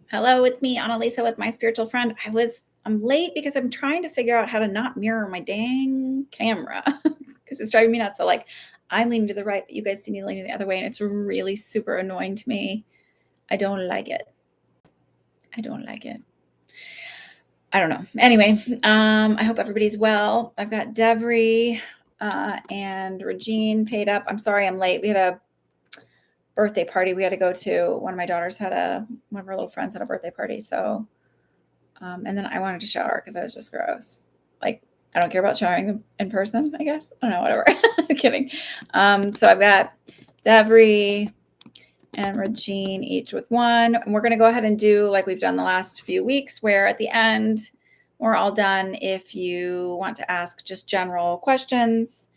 Hello, it's me, Annalisa, with my spiritual friend. I'm late because I'm trying to figure out how to not mirror my dang camera because it's driving me nuts. So I'm leaning to the right, but you guys see me leaning the other way, and it's really super annoying to me. I don't like it. I don't like it. I don't know. Anyway, I hope everybody's well. I've got Devry and Regine paid up. I'm sorry I'm late. We had a birthday party we had to go to. One of my daughters one of her little friends had a birthday party. So and then I wanted to shower because I was just gross. Like, I don't care about showering in person, I guess. I don't know, whatever. I'm kidding. So I've got Devry and Regine each with one. And we're going to go ahead and do like we've done the last few weeks, where at the end, we're all done. If you want to ask just general questions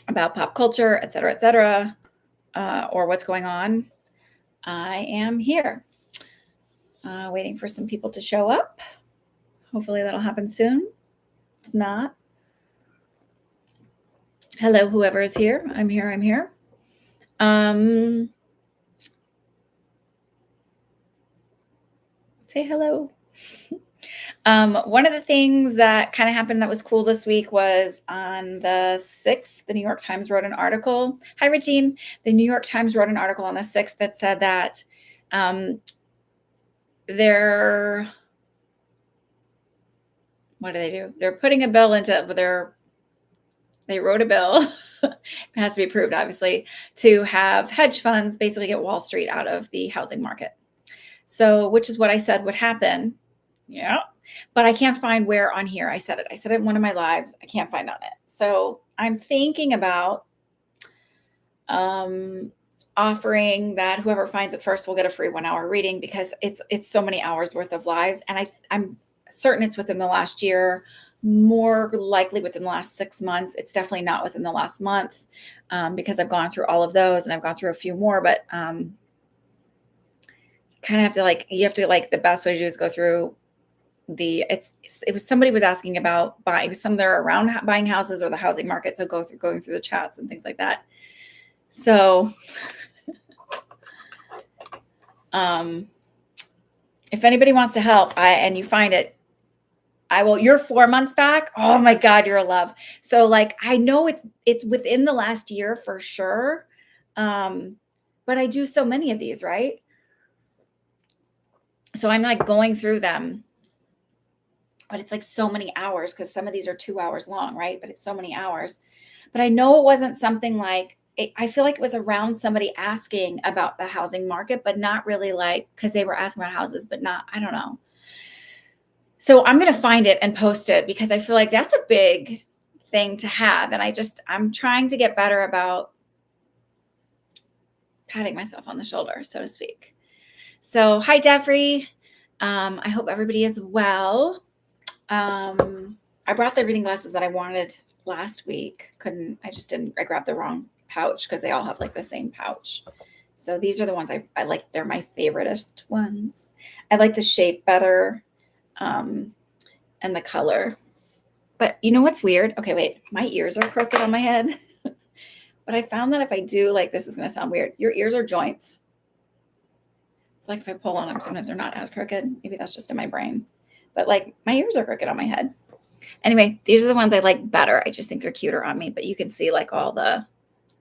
about pop culture, et cetera, or what's going on, I am here. Waiting for some people to show up. Hopefully that'll happen soon. If not, hello, whoever is here. I'm here. Say hello. One of the things that kind of happened that was cool this week was on the 6th, the New York Times wrote an article. Hi, Regine. The New York Times wrote an article on the 6th that said that what do they do? They're putting a bill they wrote a bill. It has to be approved, obviously, to have hedge funds basically get Wall Street out of the housing market. So, which is what I said would happen. Yeah. But I can't find where on here I said it. I said it in one of my lives. I can't find on it. So I'm thinking about offering that whoever finds it first will get a free 1 hour reading, because it's so many hours worth of lives. And I'm certain it's within the last year, more likely within the last 6 months. It's definitely not within the last month, because I've gone through all of those and I've gone through a few more, but kind of have to the best way to do is go through somebody was asking about buying, some they're around buying houses or the housing market. So going through the chats and things like that. So, if anybody wants to help and you find it, I will. You're 4 months back. Oh my God, you're a love. So I know it's within the last year for sure. But I do so many of these, right? So I'm going through them, but it's so many hours, because some of these are 2 hours long, right? But it's so many hours. But I know it wasn't something I feel like it was around somebody asking about the housing market, but not really because they were asking about houses, but not, I don't know. So I'm going to find it and post it, because I feel like that's a big thing to have. And I'm trying to get better about patting myself on the shoulder, so to speak. So hi, Devry. I hope everybody is well. I brought the reading glasses that I wanted last week. I grabbed the wrong pouch, because they all have the same pouch. So these are the ones I like. They're my favoriteest ones. I like the shape better, and the color. But you know what's weird? Okay, wait, my ears are crooked on my head. But I found that if I do, this is going to sound weird. Your ears are joints. It's if I pull on them, sometimes they're not as crooked. Maybe that's just in my brain. But my ears are crooked on my head. Anyway, these are the ones I like better. I just think they're cuter on me, but you can see all the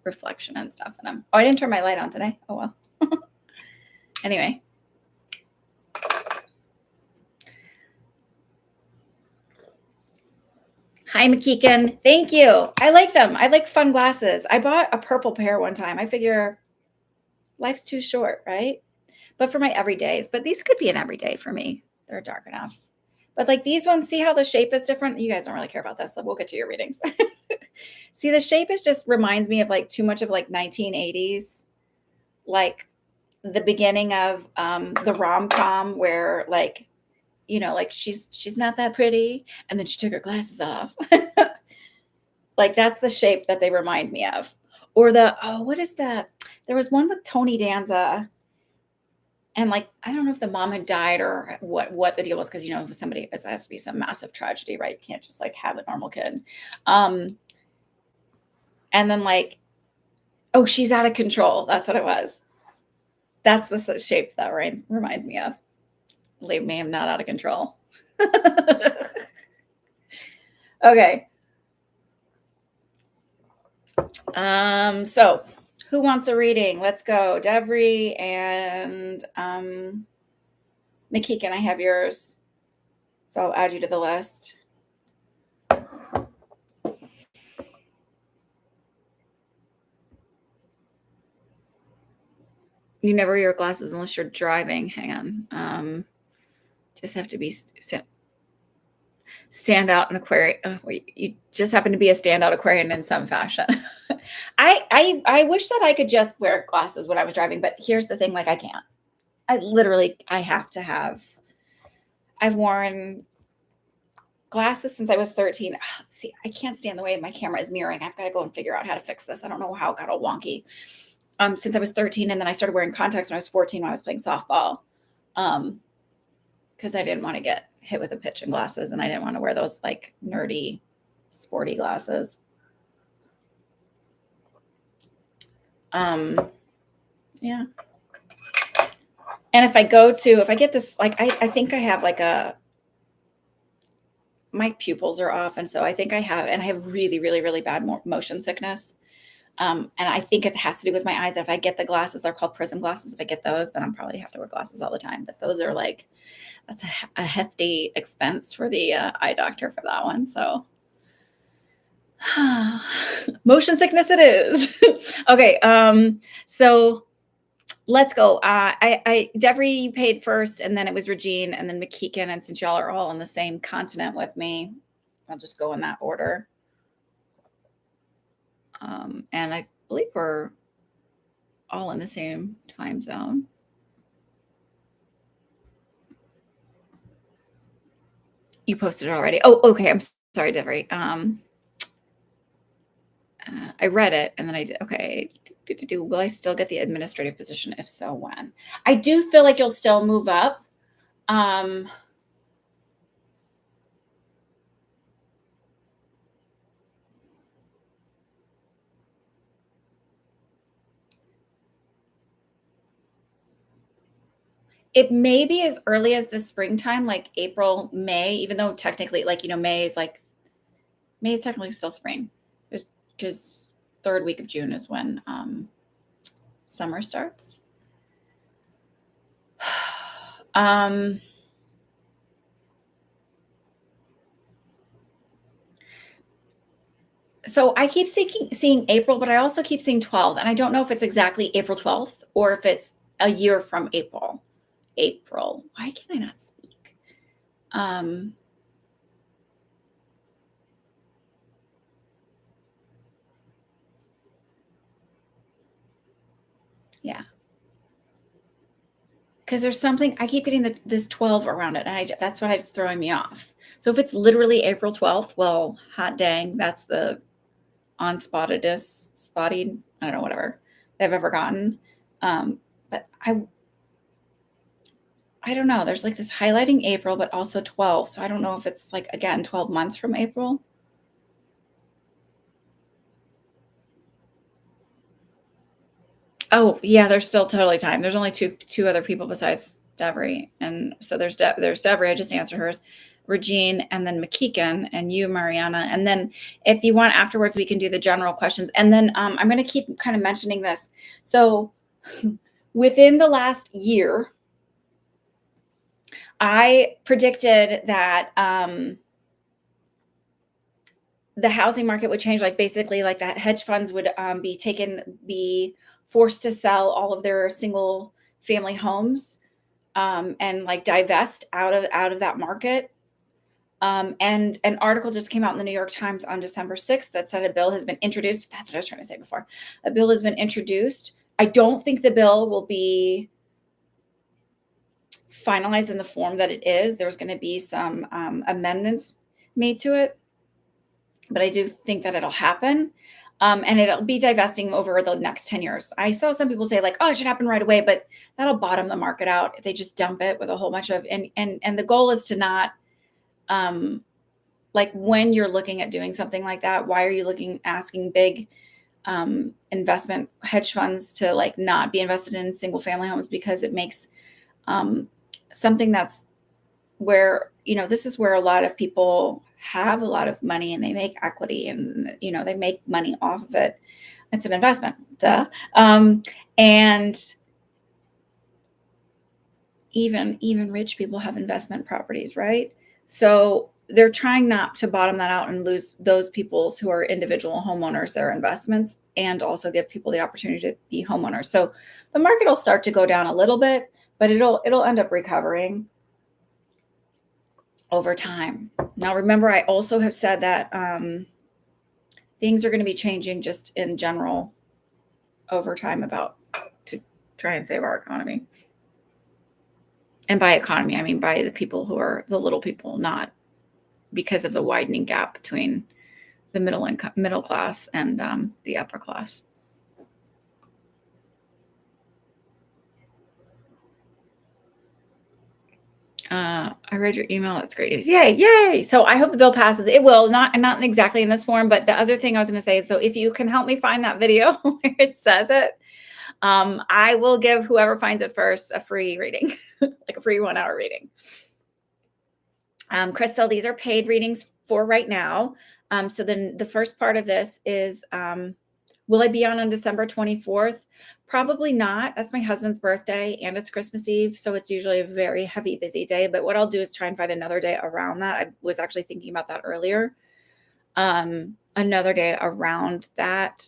reflection and stuff in them. Oh, I didn't turn my light on today. Oh, well. Anyway. Hi, McKeegan. Thank you. I like them. I like fun glasses. I bought a purple pair one time. I figure life's too short, right? But for my everydays, but these could be an everyday for me. They're dark enough. But these ones, see how the shape is different? You guys don't really care about this. We'll get to your readings. See, the shape just reminds me of too much of 1980s, the beginning of the rom-com where she's not that pretty, and then she took her glasses off. That's the shape that they remind me of. Or what is that? There was one with Tony Danza. And I don't know if the mom had died or what the deal was, because somebody, it has to be some massive tragedy, right? You can't just have a normal kid. And then oh, She's Out of Control. That's what it was. That's the shape that reminds me of. Believe me, I'm not out of control. Okay. So who wants a reading? Let's go. Devry and McKeegan, I have yours. So I'll add you to the list. You never wear your glasses unless you're driving. Hang on. Just have to be stand out in Aquarian. You just happen to be a standout Aquarian in some fashion. I wish that I could just wear glasses when I was driving, but here's the thing: like I can't. I have to have. I've worn glasses since I was 13. See, I can't stand the way my camera is mirroring. I've got to go and figure out how to fix this. I don't know how it got all wonky. Since I was 13, and then I started wearing contacts when I was 14 when I was playing softball. Because I didn't want to get hit with a pitch and glasses, and I didn't want to wear those like nerdy, sporty glasses. Yeah. And if I get this, like, I think I have like my pupils are off. And so I think I have really, really, really bad motion sickness. And I think it has to do with my eyes. If I get the glasses, they're called prism glasses. If I get those, then I'm probably have to wear glasses all the time. But those are like, that's a hefty expense for the eye doctor for that one. So motion sickness it is. Okay. So let's go. Devry, you paid first, and then it was Regine, and then McKeegan. And since y'all are all on the same continent with me, I'll just go in that order. And I believe we're all in the same time zone. You posted it already. Oh, okay. I'm sorry, Devry. I read it and then I did. Okay. Will I still get the administrative position? If so, when? I do feel like you'll still move up. It may be as early as the springtime, like April, May, even though technically, like, May is technically still spring. Because third week of June is when summer starts. So I keep seeing April, but I also keep seeing 12, and I don't know if it's exactly April 12th or if it's a year from April. Why can I not speak? Yeah. Because there's something, I keep getting this 12 around it, and that's what it's throwing me off. So if it's literally April 12th, well, hot dang, that's the spotted, I don't know, whatever I've ever gotten. But I don't know. There's like this highlighting April, but also 12. So I don't know if it's like, again, 12 months from April. Oh yeah, there's still totally time. There's only two other people besides Devry, and so there's Devry. I just answered hers, Regine, and then McKeegan, and you, Mariana. And then if you want afterwards, we can do the general questions. And then I'm going to keep kind of mentioning this. So within the last year, I predicted that the housing market would change. Like basically, like that hedge funds would be forced to sell all of their single family homes and like divest out of that market. And an article just came out in the New York Times on December 6th that said a bill has been introduced. That's what I was trying to say before. A bill has been introduced. I don't think the bill will be finalized in the form that it is. There's going to be some amendments made to it, but I do think that it'll happen. And it'll be divesting over the next 10 years. I saw some people say like, oh, it should happen right away, but that'll bottom the market out if they just dump it with a whole bunch of, and the goal is to not, like when you're looking at doing something like that, why are you asking big investment hedge funds to like not be invested in single family homes because it makes something that's where, this is where a lot of people have a lot of money and they make equity and, they make money off of it. It's an investment. Duh. And even rich people have investment properties, right? So they're trying not to bottom that out and lose those people who are individual homeowners, their investments, and also give people the opportunity to be homeowners. So the market will start to go down a little bit, but it'll end up recovering over time. Now, remember, I also have said that things are going to be changing just in general over time to try and save our economy. And by economy, I mean by the people who are the little people, not because of the widening gap between the middle class and the upper class. I read your email. That's great news. Yay. So I hope the bill passes. It will, not exactly in this form, but the other thing I was going to say is, so if you can help me find that video where it says it, I will give whoever finds it first a free reading, like a free 1 hour reading. Crystal, these are paid readings for right now. So then the first part of this is, will I be on December 24th? Probably not. That's my husband's birthday and it's Christmas Eve. So it's usually a very heavy, busy day. But what I'll do is try and find another day around that. I was actually thinking about that earlier. Another day around that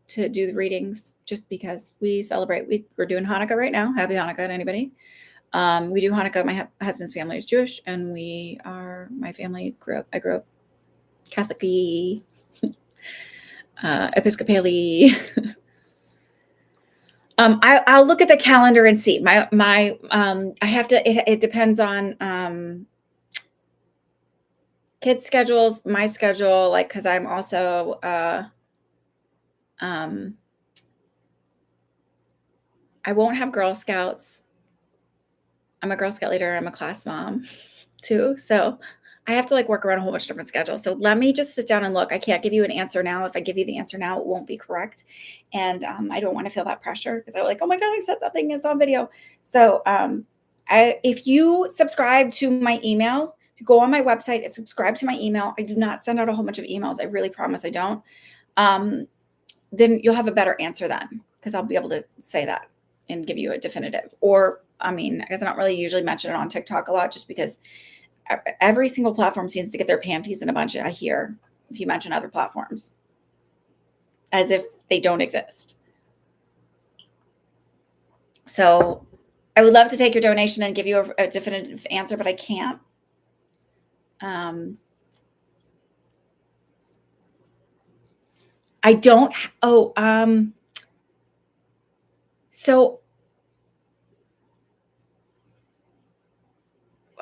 to do the readings, just because we celebrate. We're doing Hanukkah right now. Happy Hanukkah to anybody. We do Hanukkah. My husband's family is Jewish, and my family I grew up Catholically, Episcopally. I'll look at the calendar and see. I have to. It depends on kids' schedules, my schedule, like because I'm also I won't have Girl Scouts. I'm a Girl Scout leader. I'm a class mom too. So I have to like work around a whole bunch of different schedules. So let me just sit down and look. I can't give you an answer now. If I give you the answer now, it won't be correct. And I don't want to feel that pressure because I'm like, oh my God, I said something. It's on video. So if you subscribe to my email, go on my website and subscribe to my email. I do not send out a whole bunch of emails. I really promise I don't. Then you'll have a better answer then, because I'll be able to say that and give you a definitive. Or, I guess I don't really usually mention it on TikTok a lot, just because every single platform seems to get their panties in a bunch. I hear if you mention other platforms as if they don't exist. So I would love to take your donation and give you a definitive answer, but I can't. I don't. So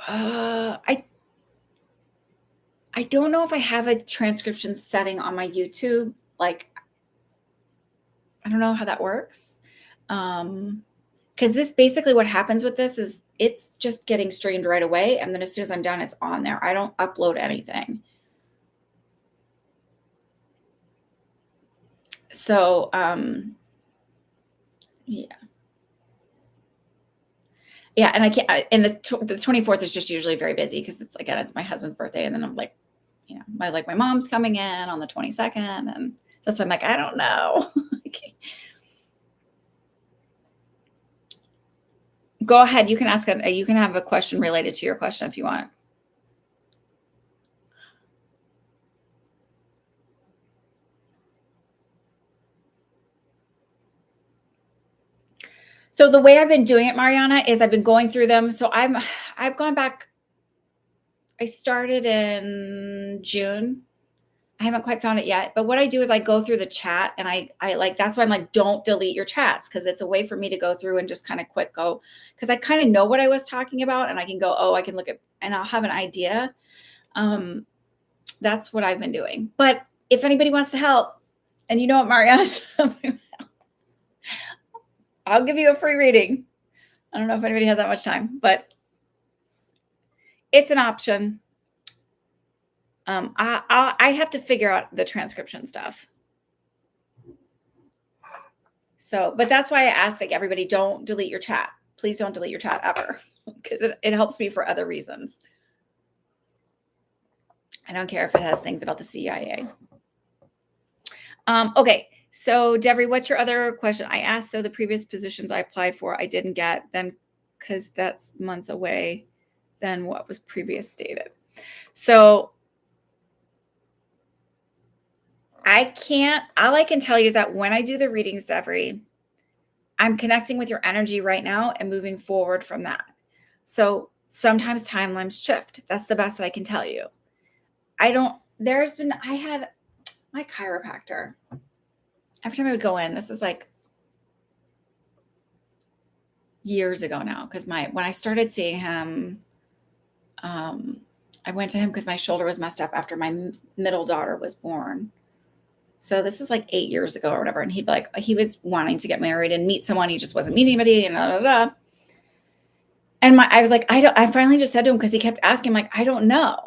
I don't know if I have a transcription setting on my YouTube. Like, I don't know how that works. Because this basically what happens with this is it's just getting streamed right away. And then as soon as I'm done, it's on there. I don't upload anything. So, yeah. Yeah. And I can't, and the 24th is just usually very busy because it's my husband's birthday. And then I'm like, my mom's coming in on the 22nd. And that's why I'm like, I don't know. Go ahead. You can you can have a question related to your question if you want. So the way I've been doing it, Mariana, is I've been going through them. So I've gone back. I started in June. I haven't quite found it yet, but what I do is I go through the chat, and I like, that's why I'm like, don't delete your chats, because it's a way for me to go through and just kind of quick go, because I kind of know what I was talking about, and I can go, oh, I can look at, and I'll have an idea. That's what I've been doing. But if anybody wants to help, and you know what Mariana's, I'll give you a free reading. I don't know if anybody has that much time, but it's an option. I have to figure out the transcription stuff. So, but that's why I ask like everybody, don't delete your chat. Please don't delete your chat ever, because it helps me for other reasons. I don't care if it has things about the CIA. Okay. So Debbie, what's your other question? I asked, so the previous positions I applied for, I didn't get then, because that's months away than what was previous stated. So all I can tell you is that when I do the readings, Debbie, I'm connecting with your energy right now and moving forward from that. So sometimes timelines shift. That's the best that I can tell you. I had my chiropractor. Every time I would go in, this was like years ago now, because when I started seeing him, I went to him because my shoulder was messed up after my middle daughter was born. So this is like 8 years ago or whatever. And he'd be like, he was wanting to get married and meet someone. He just wasn't meeting anybody and da, da, da. And I was like, I finally just said to him, because he kept asking, like, I don't know.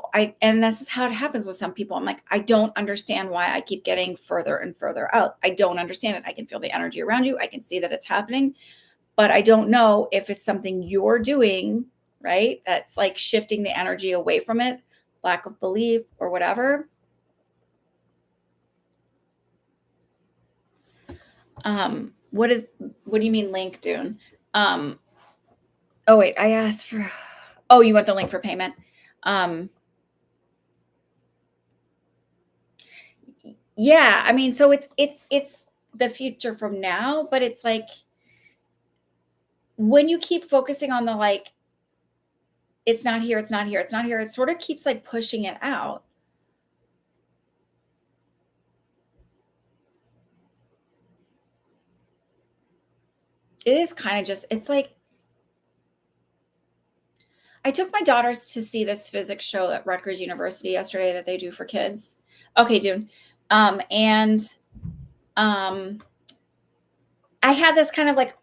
And this is how it happens with some people. I'm like, I don't understand why I keep getting further and further out. I don't understand it. I can feel the energy around you. I can see that it's happening, but I don't know if it's something you're doing, right? That's like shifting the energy away from it, lack of belief or whatever. What do you mean link, Dune? Oh wait, I asked for, oh, you want the link for payment? Yeah, I mean, so it's the future from now, but it's like when you keep focusing on the like, it's not here, it's not here, it's not here, it sort of keeps like pushing it out. It is kind of just, it's like, I took my daughters to see this physics show at Rutgers University yesterday that they do for kids. Okay, Dune. And I had this kind of like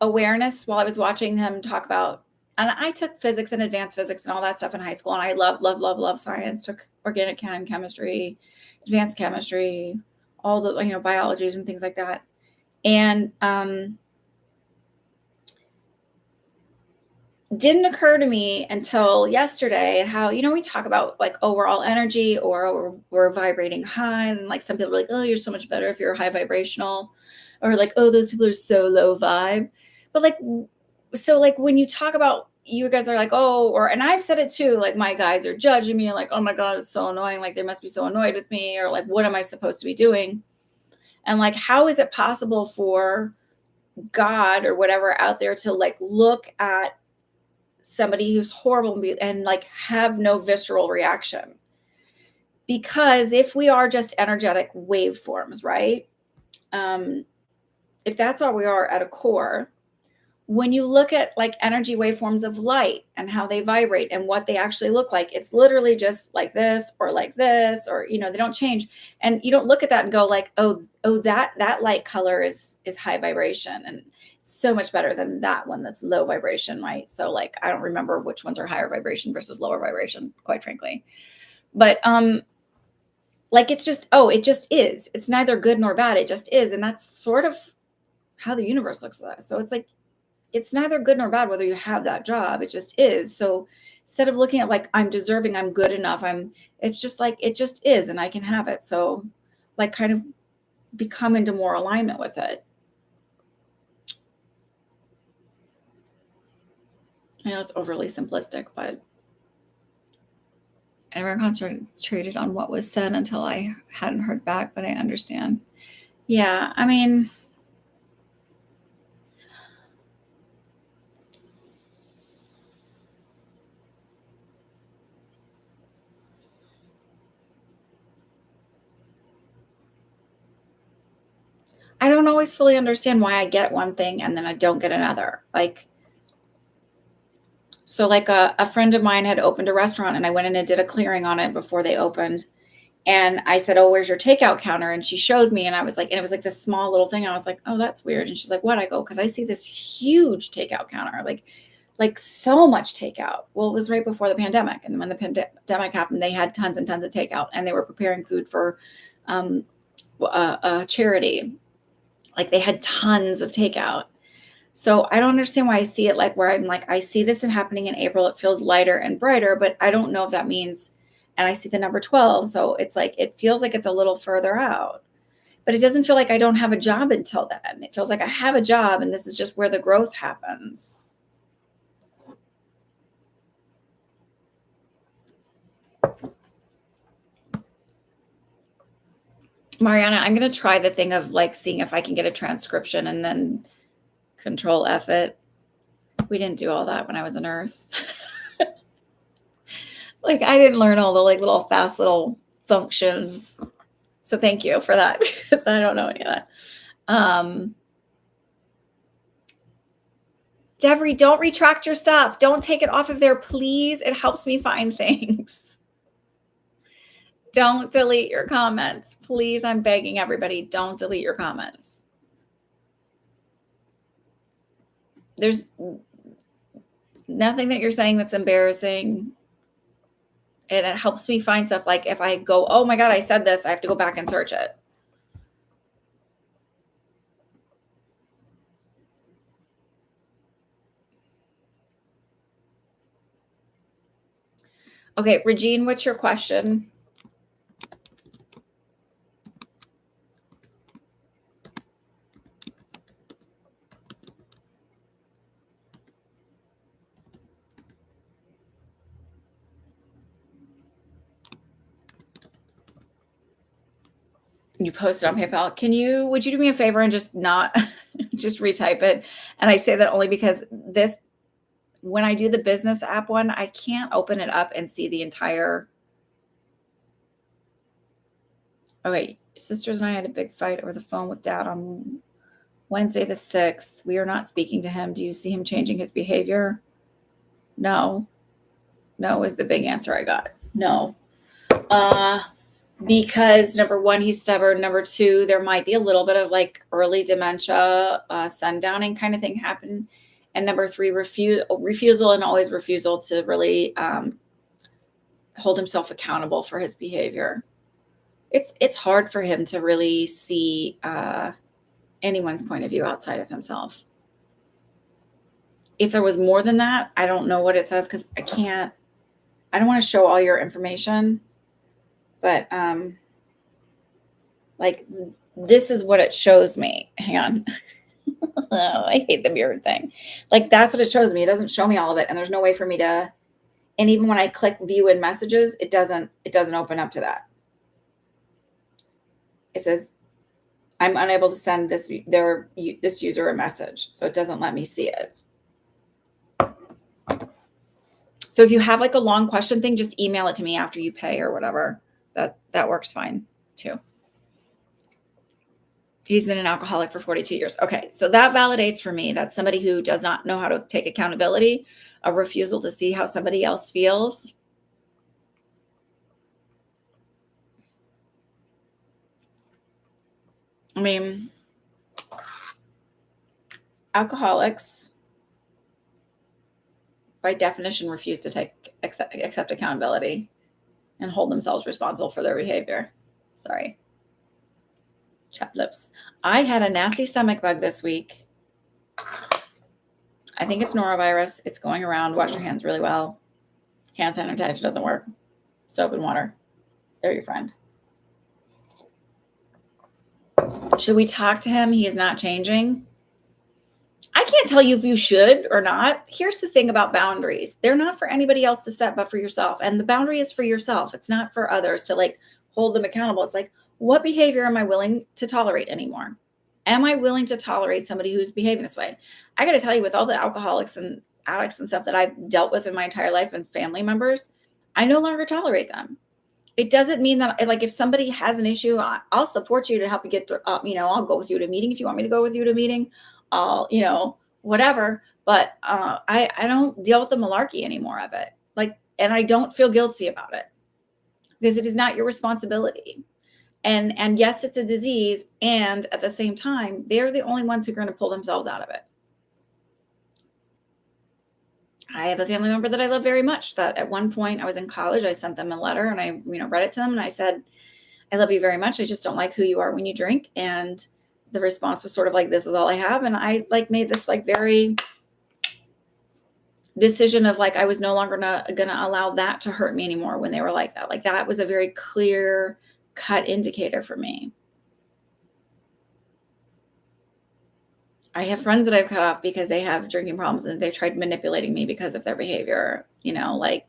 awareness while I was watching them talk about, and I took physics and advanced physics and all that stuff in high school. And I love science, took organic chemistry, advanced chemistry, all the, biologies and things like that. And, didn't occur to me until yesterday how, we talk about like, oh, we're all energy, or we're vibrating high. And like some people are like, oh, you're so much better if you're high vibrational, or like, oh, those people are so low vibe. But like, so like when you talk about, you guys are like, oh, and I've said it too, like my guys are judging me, like, oh my God, it's so annoying. Like they must be so annoyed with me, or like, what am I supposed to be doing? And like, how is it possible for God or whatever out there to like look at somebody who's horrible and like have no visceral reaction? Because if we are just energetic waveforms, right? If that's all we are at a core, when you look at like energy waveforms of light and how they vibrate and what they actually look like, it's literally just like this, or they don't change. And you don't look at that and go like, oh, that light color is high vibration, and so much better than that one that's low vibration, right? So like, I don't remember which ones are higher vibration versus lower vibration, quite frankly. But like, it's just, it just is. It's neither good nor bad. It just is. And that's sort of how the universe looks at us. So it's like, it's neither good nor bad whether you have that job. It just is. So instead of looking at like, I'm deserving, I'm good enough, it's just like, it just is, and I can have it. So like, kind of become into more alignment with it. I know it's overly simplistic, but I never concentrated on what was said until I hadn't heard back, but I understand. Yeah, I mean, I don't always fully understand why I get one thing and then I don't get another. Like, so like a friend of mine had opened a restaurant, and I went in and did a clearing on it before they opened. And I said, oh, where's your takeout counter? And she showed me, and I was like, and it was like this small little thing. I was like, oh, that's weird. And she's like, what? I go, because I see this huge takeout counter, like so much takeout. Well, it was right before the pandemic. And when the pandemic happened, they had tons and tons of takeout, and they were preparing food for a charity. Like they had tons of takeout. So I don't understand why I see it like where I'm like, I see this happening in April. It feels lighter and brighter, but I don't know if that means, and I see the number 12. So it's like, it feels like it's a little further out, but it doesn't feel like I don't have a job until then. It feels like I have a job and this is just where the growth happens. Mariana, I'm going to try the thing of like seeing if I can get a transcription and then control F it. We didn't do all that when I was a nurse. Like I didn't learn all the like little fast little functions. So thank you for that because I don't know any of that. Devery, don't retract your stuff. Don't take it off of there, please. It helps me find things. Don't delete your comments. Please, I'm begging everybody, don't delete your comments. There's nothing that you're saying that's embarrassing. And it helps me find stuff like if I go, oh my God, I said this, I have to go back and search it. Okay, Regine, what's your question? You posted on PayPal. Would you do me a favor and just not just retype it? And I say that only because when I do the business app one, I can't open it up and see the entire. Okay, sisters and I had a big fight over the phone with Dad on Wednesday the 6th. We are not speaking to him. Do you see him changing his behavior? No. No is the big answer I got. No. Because number one, he's stubborn. Number two, there might be a little bit of like early dementia, sundowning kind of thing happen. And number three, refusal and always refusal to really hold himself accountable for his behavior. It's hard for him to really see anyone's point of view outside of himself. If there was more than that, I don't know what it says because I don't want to show all your information. But like this is what it shows me. Hang on. Oh, I hate the mirror thing. Like that's what it shows me. It doesn't show me all of it. And there's no way for me to, and even when I click view in messages, it doesn't open up to that. It says, I'm unable to send this user a message. So it doesn't let me see it. So if you have like a long question thing, just email it to me after you pay or whatever. That works fine too. He's been an alcoholic for 42 years. Okay, so that validates for me that somebody who does not know how to take accountability, a refusal to see how somebody else feels. I mean, alcoholics, by definition, refuse to accept accountability and hold themselves responsible for their behavior. Sorry. Chapped lips. I had a nasty stomach bug this week. I think it's norovirus. It's going around. Wash your hands really well. Hand sanitizer doesn't work. Soap and water. They're your friend. Should we talk to him? He is not changing. I can't tell you if you should or not. Here's the thing about boundaries. They're not for anybody else to set, but for yourself. And the boundary is for yourself. It's not for others to like hold them accountable. It's like, what behavior am I willing to tolerate anymore? Am I willing to tolerate somebody who's behaving this way? I got to tell you, with all the alcoholics and addicts and stuff that I've dealt with in my entire life and family members, I no longer tolerate them. It doesn't mean that like if somebody has an issue, I'll support you to help you get through. I'll go with you to a meeting if you want me to go with you to a meeting. I'll, whatever. But I don't deal with the malarkey anymore of it. Like, and I don't feel guilty about it because it is not your responsibility. And yes, it's a disease. And at the same time, they're the only ones who are going to pull themselves out of it. I have a family member that I love very much that at one point I was in college, I sent them a letter and I, read it to them and I said, I love you very much. I just don't like who you are when you drink. And the response was sort of like, this is all I have. And I like made this like very decision of like, I was no longer gonna allow that to hurt me anymore when they were like that. Like that was a very clear cut indicator for me. I have friends that I've cut off because they have drinking problems and they've tried manipulating me because of their behavior, like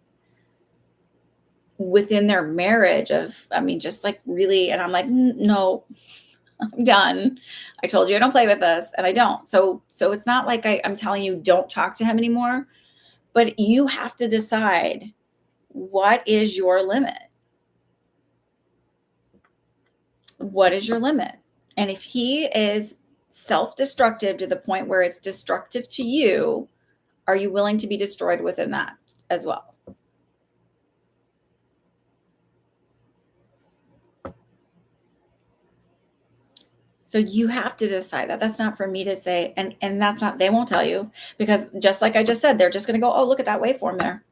within their marriage of, I mean, just like really, and I'm like, no, I'm done. I told you I don't play with this and I don't. So it's not like I'm telling you don't talk to him anymore, but you have to decide what is your limit. What is your limit? And if he is self-destructive to the point where it's destructive to you, are you willing to be destroyed within that as well? So you have to decide that. That's not for me to say, and that's not, they won't tell you, because just like I just said, they're just going to go, oh, look at that waveform there.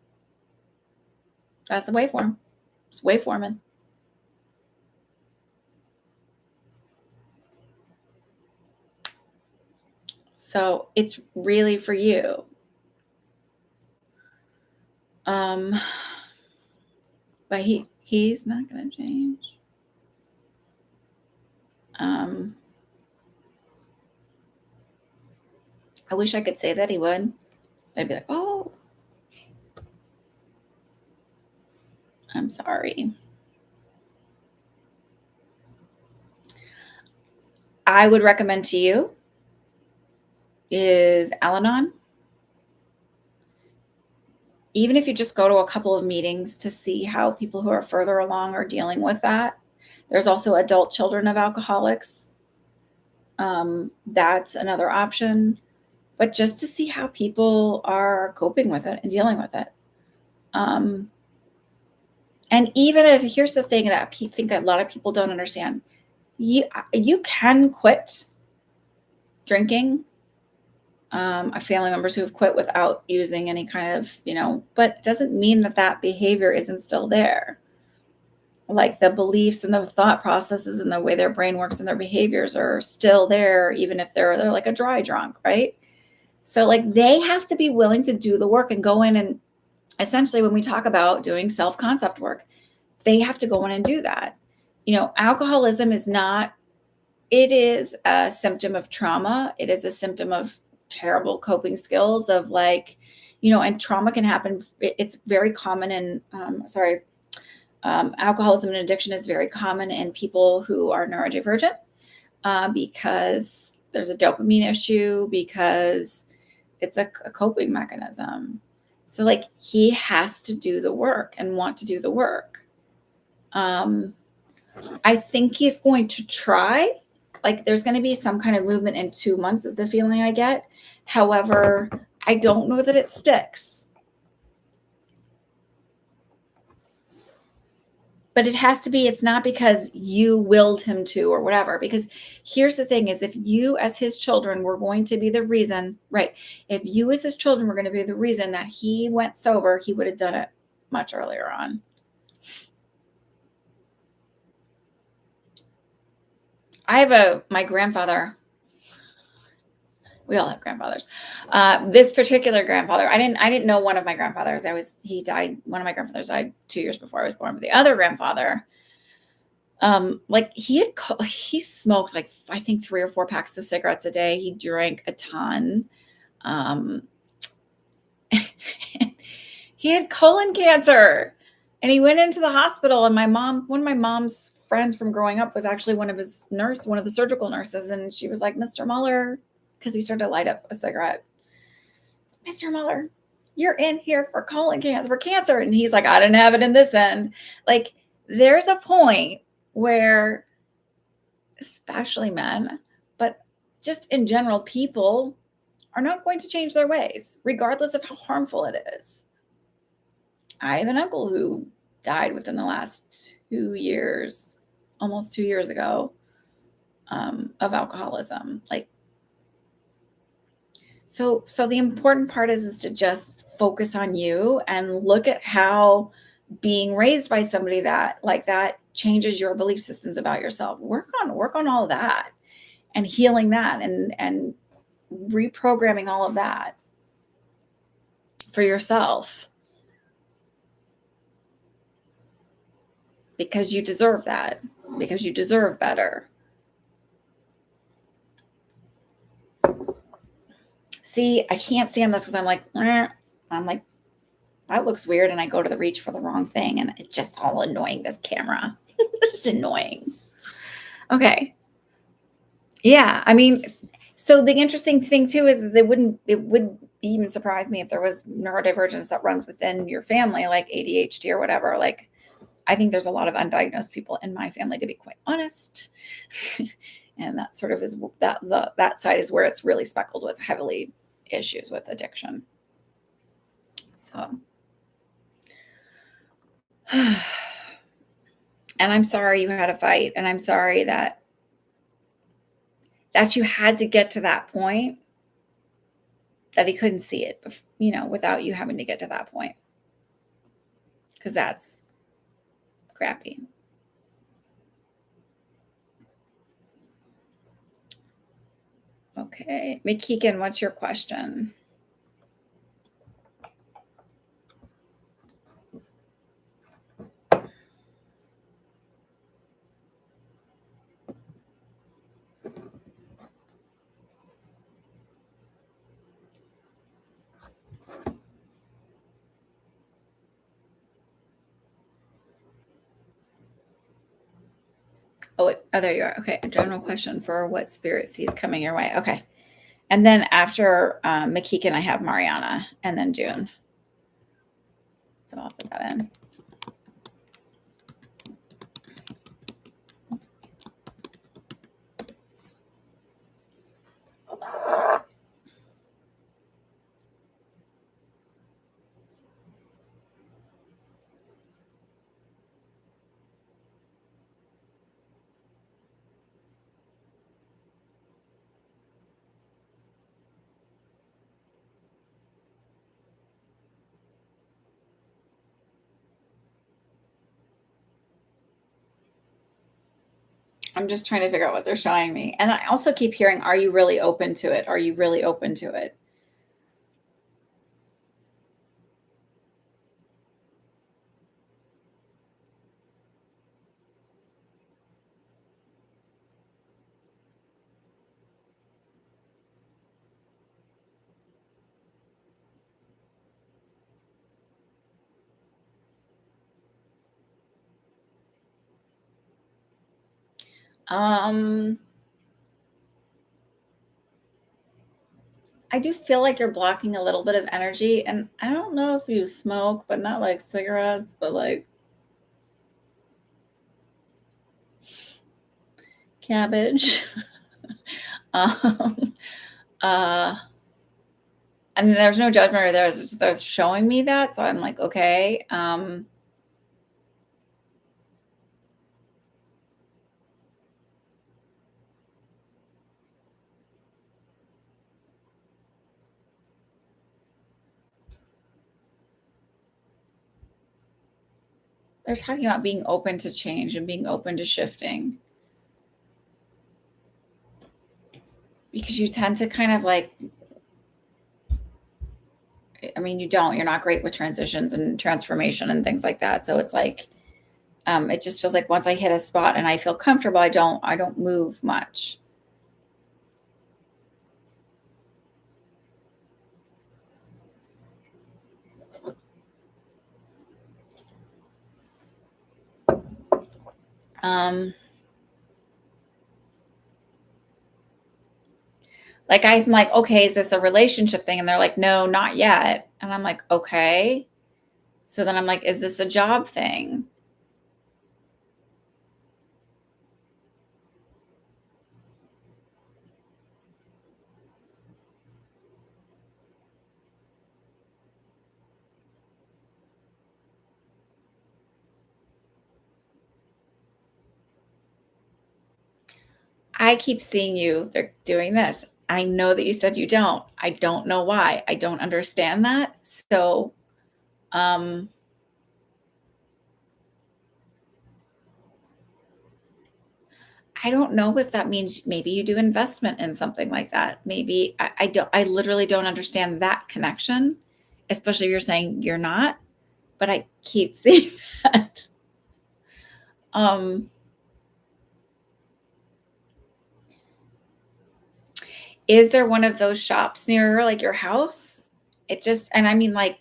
That's the waveform. It's waveforming. So it's really for you. But he's not going to change. I wish I could say that he would. I'd be like, oh, I'm sorry. I would recommend to you is Al-Anon. Even if you just go to a couple of meetings to see how people who are further along are dealing with that. There's also adult children of alcoholics. That's another option. But just to see how people are coping with it and dealing with it. And even if, here's the thing that I think a lot of people don't understand. You can quit drinking. I have family members who have quit without using any kind of, but it doesn't mean that behavior isn't still there. Like the beliefs and the thought processes and the way their brain works and their behaviors are still there, even if they're like a dry drunk, right? So like they have to be willing to do the work and go in, and essentially when we talk about doing self-concept work, they have to go in and do that. Alcoholism is not, it is a symptom of trauma. It is a symptom of terrible coping skills of like, and trauma can happen. It's very common in, alcoholism and addiction is very common in people who are neurodivergent because there's a dopamine issue, because it's a coping mechanism. So like he has to do the work and want to do the work. I think he's going to try. Like there's going to be some kind of movement in 2 months is the feeling I get. However, I don't know that it sticks. But it has to be, it's not because you willed him to or whatever, because here's the thing is if you as his children were going to be the reason, right? If you as his children were going to be the reason that he went sober, he would have done it much earlier on. I have my grandfather. We all have grandfathers. This particular grandfather, I didn't know one of my grandfathers. He died. One of my grandfathers died 2 years before I was born. But the other grandfather, like he smoked like I think 3 or 4 packs of cigarettes a day. He drank a ton. He had colon cancer, and he went into the hospital. And one of my mom's friends from growing up was actually one of the surgical nurses, and she was like, "Mr. Muller," because he started to light up a cigarette. "Mr. Muller, you're in here for colon cancer. And he's like, "I didn't have it in this end." Like there's a point where, especially men, but just in general, people are not going to change their ways, regardless of how harmful it is. I have an uncle who died within the last 2 years, almost 2 years ago, of alcoholism. Like, so the important part is to just focus on you and look at how being raised by somebody that changes your belief systems about yourself. Work on all of that. and healing that and reprogramming all of that for yourself, because you deserve that, because you deserve better. See, I can't stand this because I'm like, that looks weird. And I go to the reach for the wrong thing. And it's just all annoying, this camera. This is annoying. Okay. Yeah. I mean, so the interesting thing too is it would even surprise me if there was neurodivergence that runs within your family, like ADHD or whatever. Like, I think there's a lot of undiagnosed people in my family, to be quite honest. And that sort of is that side is where it's really speckled with heavily issues with addiction. So, and I'm sorry you had a fight, and I'm sorry that you had to get to that point, that he couldn't see it, without you having to get to that point, because that's crappy. Okay, McKeegan, what's your question? Oh, there you are. Okay, a general question for what spirit sees coming your way. Okay, and then after McKeegan, I have Mariana, and then June. So I'll put that in. I'm just trying to figure out what they're showing me. And I also keep hearing, are you really open to it? Are you really open to it? I do feel like you're blocking a little bit of energy, and I don't know if you smoke, but not like cigarettes, but like cabbage. um, uh, and there's no judgment or there's they're showing me that, so I'm like, okay. They're talking about being open to change and being open to shifting, because you tend to kind of like, I mean, you're not great with transitions and transformation and things like that. So it's like, it just feels like once I hit a spot and I feel comfortable, I don't move much. Like, I'm like, okay, is this a relationship thing? And they're like, no, not yet. And I'm like, okay. So then I'm like, is this a job thing? I keep seeing you, they're doing this. I know that you said you don't. I don't know why. I don't understand that. So, um, I don't know if that means maybe you do investment in something like that. Maybe I literally don't understand that connection, especially if you're saying you're not, but I keep seeing that. Um, is there one of those shops near like your house? It just, and I mean like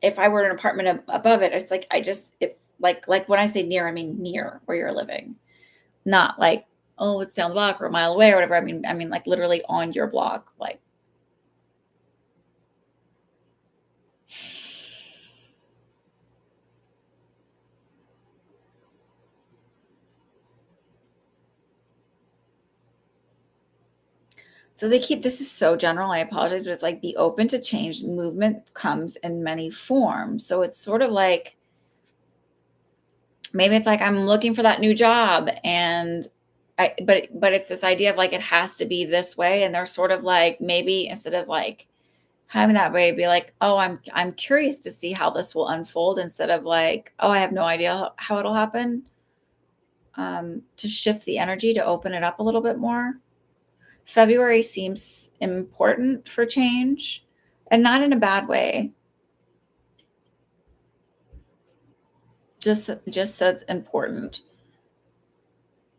if I were in an apartment above it, it's like it's like when I say near, I mean near where you're living, not like, oh, it's down the block or a mile away or whatever. I mean like literally on your block, like. So they keep, this is so general, I apologize, but it's like be open to change. Movement comes in many forms. So it's sort of like maybe it's like I'm looking for that new job and but it's this idea of like it has to be this way. And they're sort of like maybe instead of like having that way, be like, oh, I'm curious to see how this will unfold instead of like, oh, I have no idea how it'll happen. To shift the energy to open it up a little bit more. February seems important for change and not in a bad way. Just so it's important.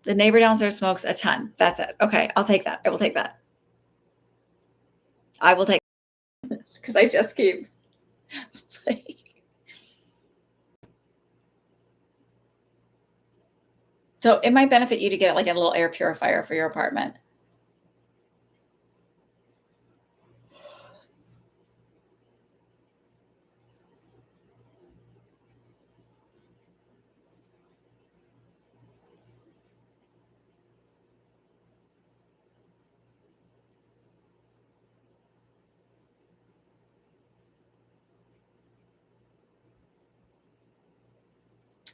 The neighbor downstairs smokes a ton. That's it. Okay, I'll take that. I will take that. I will take because I just keep like, so it might benefit you to get like a little air purifier for your apartment.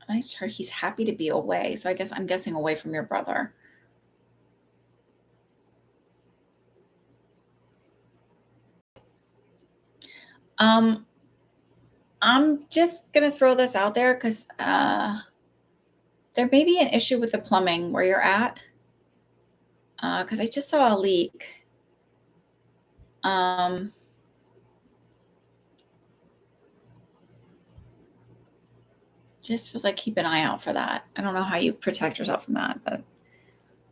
I heard he's happy to be away. So I guess I'm guessing away from your brother. Um, I'm just gonna throw this out there because there may be an issue with the plumbing where you're at. Because I just saw a leak. Um, just was like keep an eye out for that. I don't know how you protect yourself from that, but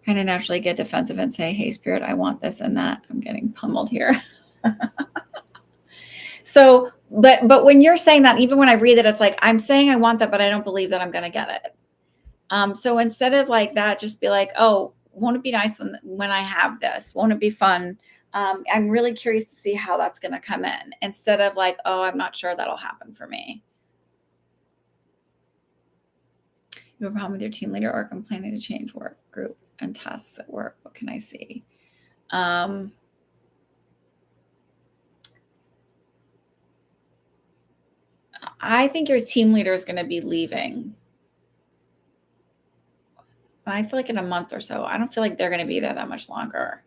kind of naturally get defensive and say, "Hey, spirit, I want this and that." I'm getting pummeled here. So, but when you're saying that, even when I read it, it's like I'm saying I want that, but I don't believe that I'm going to get it. So instead of like that, just be like, "Oh, won't it be nice when I have this? Won't it be fun?" I'm really curious to see how that's going to come in. Instead of like, "Oh, I'm not sure that'll happen for me." You have a problem with your team leader or complaining to change work group and tasks at work. What can I see? Um, I think your team leader is going to be leaving. I feel like in a month or so. I don't feel like they're going to be there that much longer.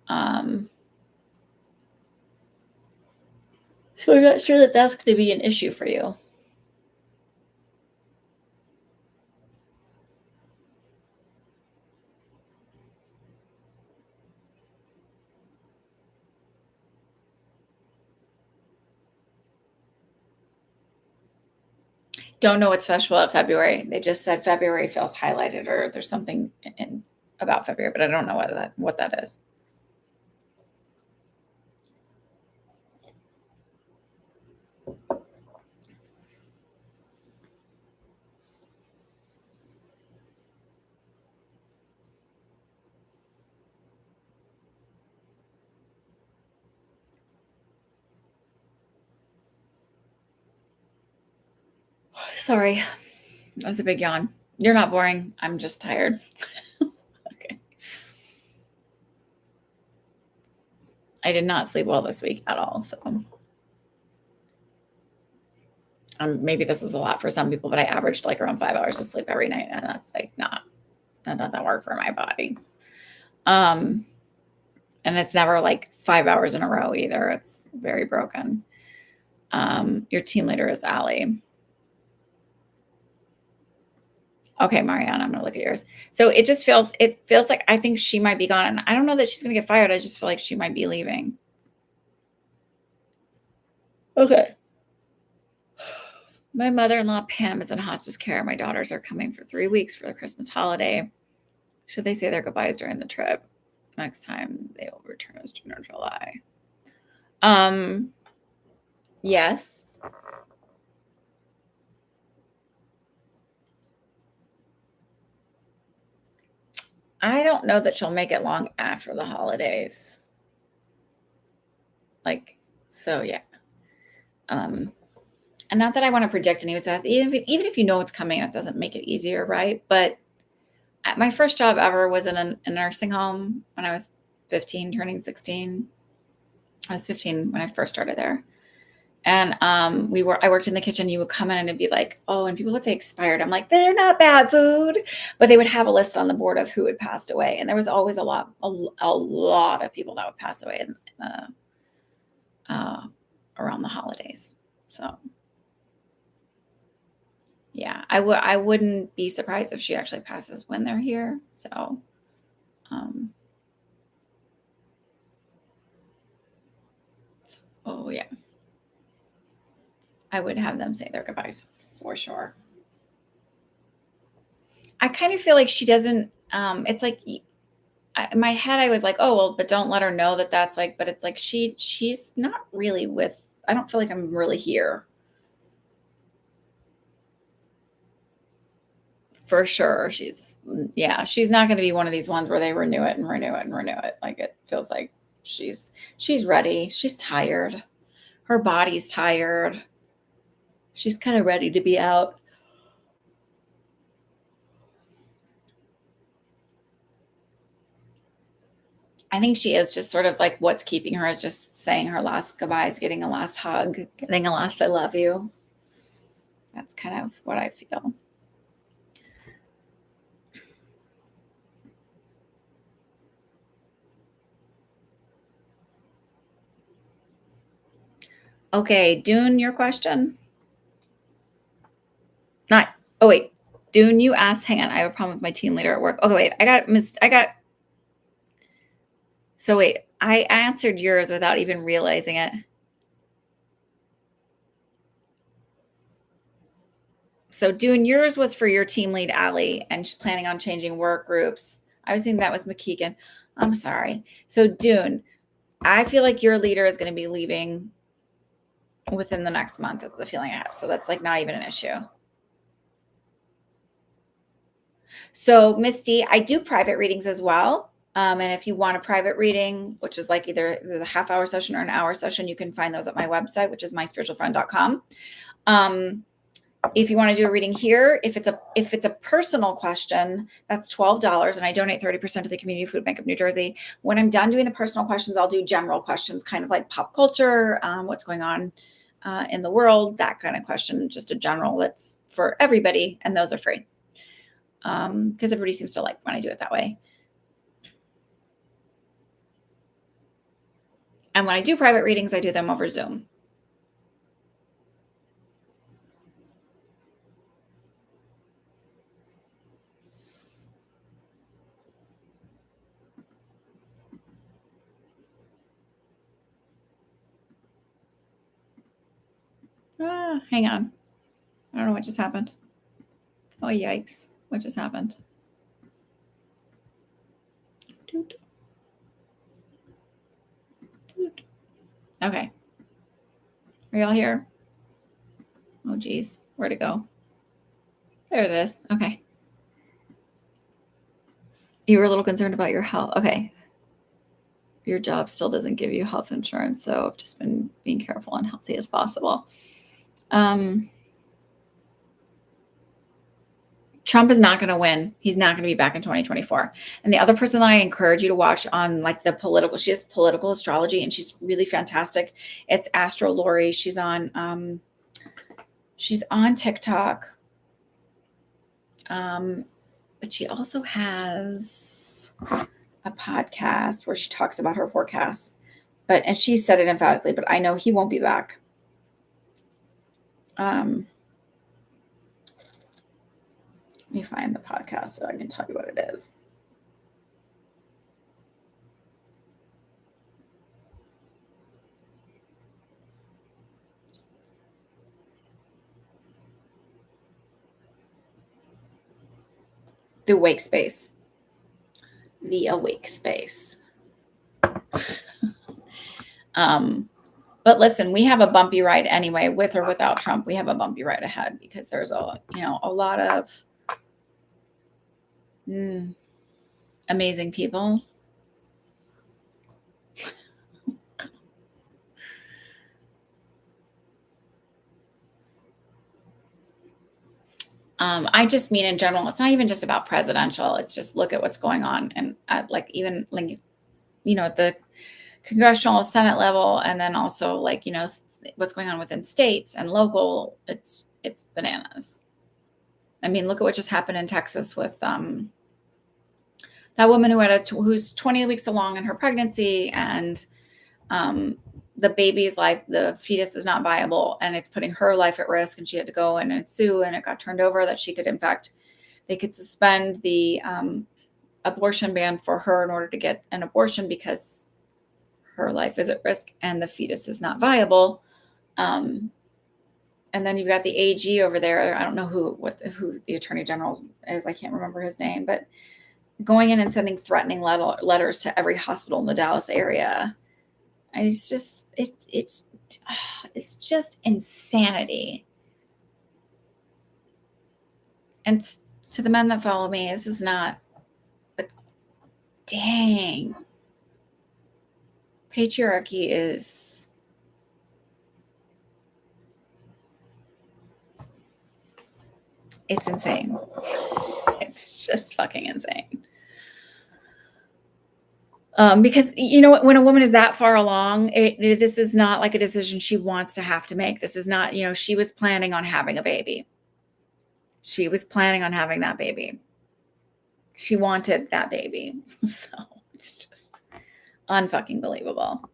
Um, so I'm not sure that that's going to be an issue for you. Don't know what's special about February. They just said February feels highlighted, or there's something in about February, but I don't know what that is. Sorry, that was a big yawn. You're not boring. I'm just tired. Okay. I did not sleep well this week at all. So maybe this is a lot for some people, but I averaged like around 5 hours of sleep every night, and that's like that doesn't work for my body. Um, and it's never like 5 hours in a row either. It's very broken. Your team leader is Allie. Okay, Mariana, I'm gonna look at yours. So it feels like I think she might be gone. And I don't know that she's gonna get fired. I just feel like she might be leaving. Okay. My mother-in-law Pam is in hospice care. My daughters are coming for 3 weeks for the Christmas holiday. Should they say their goodbyes during the trip? Next time they will return us June or July. Yes. I don't know that she'll make it long after the holidays. Like, so yeah. And not that I want to predict any of that. Even if you know what's coming, it doesn't make it easier, right? But my first job ever was in a nursing home when I was 15, turning 16. I was 15 when I first started there. And I worked in the kitchen. You would come in and it'd be like, oh, and people would say expired. I'm like, they're not bad food, but they would have a list on the board of who had passed away. And there was always a lot of people that would pass away around the holidays. So yeah, I wouldn't be surprised if she actually passes when they're here. So, oh yeah, I would have them say their goodbyes for sure. I kind of feel like she doesn't. It's like in my head, I was like, oh well, but don't let her know that that's like. But it's like she's not really with. I don't feel like I'm really here for sure. She's not going to be one of these ones where they renew it and renew it and renew it. Like it feels like she's ready. She's tired. Her body's tired. She's kind of ready to be out. I think she is just sort of like what's keeping her is just saying her last goodbyes, getting a last hug, getting a last I love you. That's kind of what I feel. Okay, Dune, your question? Not, oh wait. Dune, you asked, hang on, I have a problem with my team leader at work. Okay, wait, so wait, I answered yours without even realizing it. So Dune, yours was for your team lead, Allie, and she's planning on changing work groups. I was thinking that was McKeegan. I'm sorry. So Dune, I feel like your leader is going to be leaving within the next month, the feeling I have. So that's like not even an issue. So Misty, I do private readings as well. And if you want a private reading, which is like either a half-hour session or an hour session, you can find those at my website, which is myspiritualfriend.com. If you want to do a reading here, if it's a personal question, that's $12, and I donate 30% to the Community Food Bank of New Jersey. When I'm done doing the personal questions, I'll do general questions, kind of like pop culture, what's going on in the world, that kind of question, just a general that's for everybody, and those are free because everybody seems to like when I do it that way. And when I do private readings, I do them over Zoom. Hang on. I don't know what just happened. Oh, yikes. What just happened? Okay. Are y'all here? Oh, geez. Where'd it go? There it is. Okay. You were a little concerned about your health. Okay. Your job still doesn't give you health insurance, so I've just been being careful and healthy as possible. Trump is not going to win. He's not going to be back in 2024. And the other person that I encourage you to watch on like the political, she has political astrology and she's really fantastic. It's Astro Lori. She's on TikTok. But she also has a podcast where she talks about her forecasts. And she said it emphatically, but I know he won't be back. Let me find the podcast so I can tell you what it is. The Awake Space. The Awake Space. But listen, we have a bumpy ride anyway, with or without Trump. We have a bumpy ride ahead because there's a lot of amazing people. I just mean in general, it's not even just about presidential. It's just look at what's going on, and even at the congressional Senate level, and then also what's going on within states and local. It's bananas. I mean, look at what just happened in Texas with that woman who's 20 weeks along in her pregnancy, and the baby's life, the fetus is not viable, and it's putting her life at risk, and she had to go in and sue, and it got turned over that they could suspend the abortion ban for her in order to get an abortion because her life is at risk and the fetus is not viable. And then you've got the AG over there. I don't know who the attorney general is. I can't remember his name, but going in and sending threatening letters to every hospital in the Dallas area. It's just insanity. And to the men that follow me, this is not, but dang, patriarchy is, it's insane. It's just fucking insane. Because when a woman is that far along, this is not like a decision she wants to have to make. This is not, she was planning on having a baby. She was planning on having that baby. She wanted that baby. So it's just unfucking believable.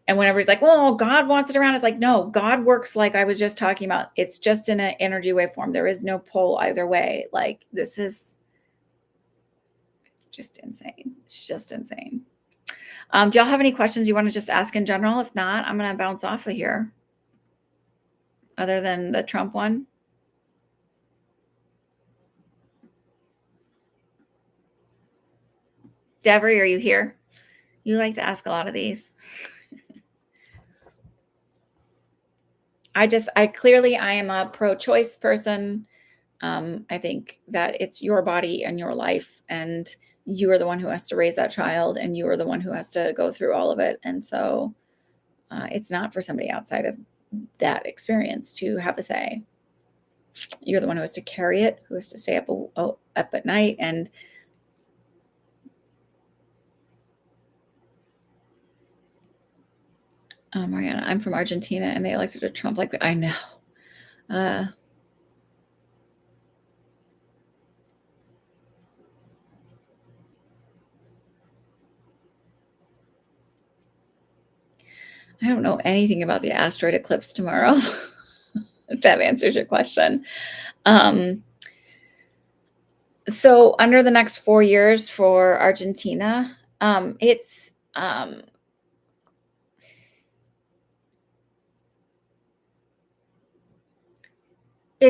And whenever he's like, well, God wants it around, it's like, no, God works like I was just talking about. It's just in an energy waveform. There is no pull either way. Like, this is just insane. It's just insane. Do y'all have any questions you want to just ask in general? If not, I'm going to bounce off of here. Other than the Trump one. Devery, are you here? You like to ask a lot of these. I am a pro-choice person. I think that it's your body and your life, and you are the one who has to raise that child, and you are the one who has to go through all of it. And so it's not for somebody outside of that experience to have a say. You're the one who has to carry it, who has to stay up at night. And Mariana, I'm from Argentina, and they elected a Trump like I know. I don't know anything about the asteroid eclipse tomorrow. If that answers your question. So under the next 4 years for Argentina, it's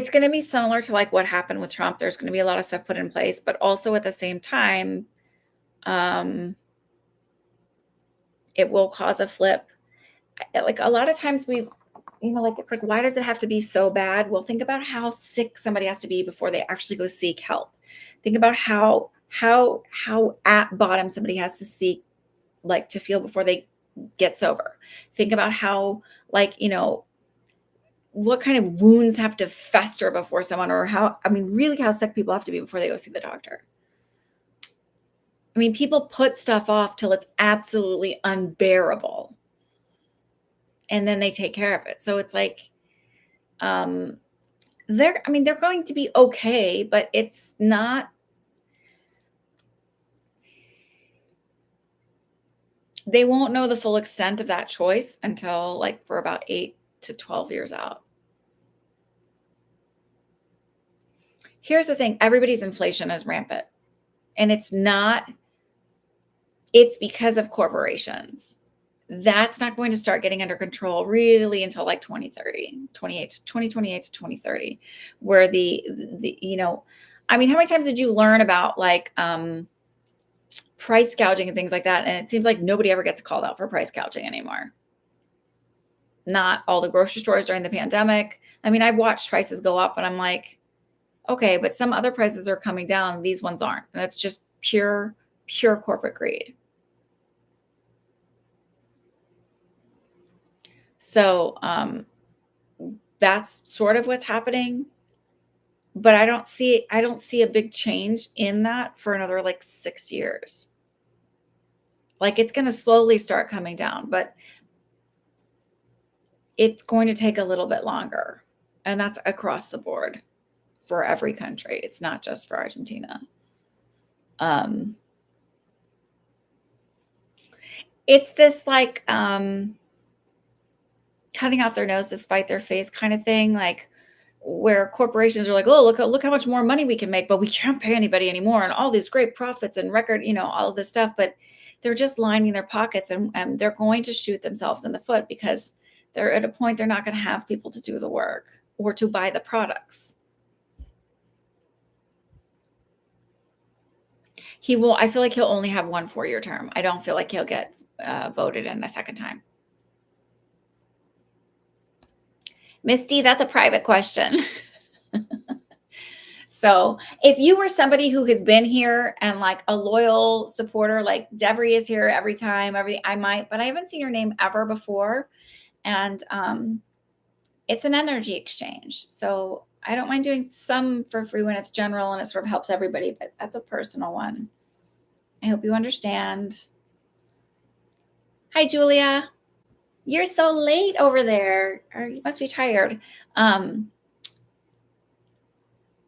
going to be similar to like what happened with Trump. There's going to be a lot of stuff put in place, but also at the same time, it will cause a flip. Like a lot of times it's like, why does it have to be so bad? Well, think about how sick somebody has to be before they actually go seek help. Think about how at bottom somebody has to seek, like, to feel before they get sober. Think about how, what kind of wounds have to fester before someone, or really how sick people have to be before they go see the doctor. I mean, people put stuff off till it's absolutely unbearable, and then they take care of it. So it's like, they're going to be okay, but it's not, they won't know the full extent of that choice until like for about 8 to 12 years out. Here's the thing. Everybody's inflation is rampant, and it's because of corporations. That's not going to start getting under control really until like 2028 to 2030, where I mean, how many times did you learn about like price gouging and things like that? And it seems like nobody ever gets called out for price gouging anymore. Not all the grocery stores during the pandemic. I mean, I watched prices go up and I'm like, okay, but some other prices are coming down. These ones aren't. And that's just pure corporate greed. So that's sort of what's happening. But I don't see a big change in that for another like 6 years. Like it's going to slowly start coming down, but it's going to take a little bit longer. And that's across the board for every country. It's not just for Argentina. It's this like cutting off their nose to spite their face kind of thing, like where corporations are like, oh, look how much more money we can make, but we can't pay anybody anymore, and all these great profits and record, all of this stuff, but they're just lining their pockets, and they're going to shoot themselves in the foot because they're at a point they're not going to have people to do the work or to buy the products. I feel like he'll only have 1 4-year term. I don't feel like he'll get voted in a second time. Misty, that's a private question. So if you were somebody who has been here and like a loyal supporter, like Devery is here every time, I might, but I haven't seen your name ever before. And it's an energy exchange. So I don't mind doing some for free when it's general and it sort of helps everybody, but that's a personal one. I hope you understand. Hi, Julia. You're so late over there, or you must be tired.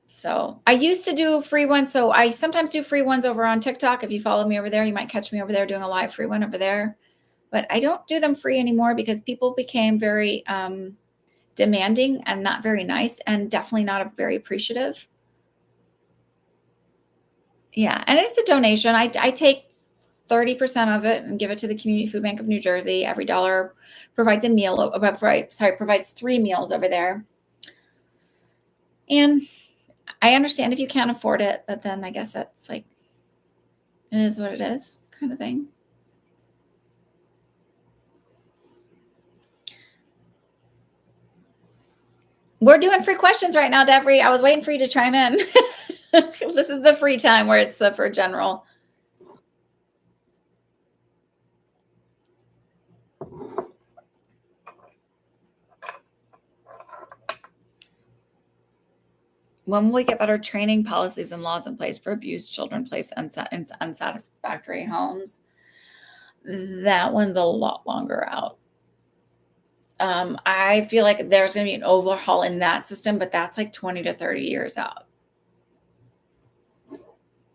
So I used to do free ones. So I sometimes do free ones over on TikTok. If you follow me over there, you might catch me over there doing a live free one over there. But I don't do them free anymore because people became very demanding and not very nice, and definitely not very appreciative. Yeah, and it's a donation. I take 30% of it and give it to the Community Food Bank of New Jersey. Every dollar provides a meal. Provides 3 meals over there. And I understand if you can't afford it, but then I guess that's like, it is what it is kind of thing. We're doing free questions right now, Devery. I was waiting for you to chime in. This is the free time where it's for general. When will we get better training policies and laws in place for abused children placed in unsatisfactory homes? That one's a lot longer out. I feel like there's going to be an overhaul in that system, but that's like 20 to 30 years out.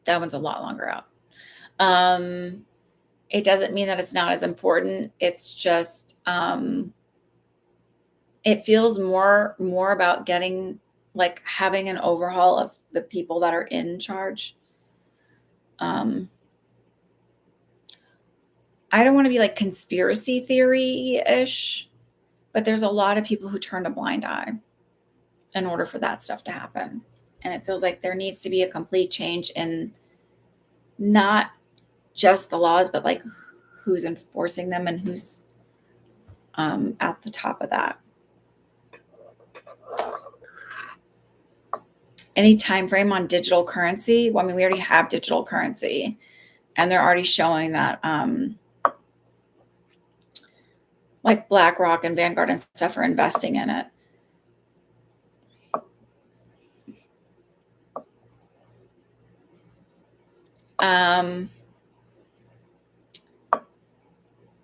That one's a lot longer out. It doesn't mean that it's not as important. It's just, it feels more about getting, like having an overhaul of the people that are in charge. I don't want to be like conspiracy theory-ish, but there's a lot of people who turn a blind eye in order for that stuff to happen. And it feels like there needs to be a complete change in not just the laws, but like who's enforcing them and who's at the top of that. Any time frame on digital currency? Well, I mean, we already have digital currency, and they're already showing that like BlackRock and Vanguard and stuff are investing in it.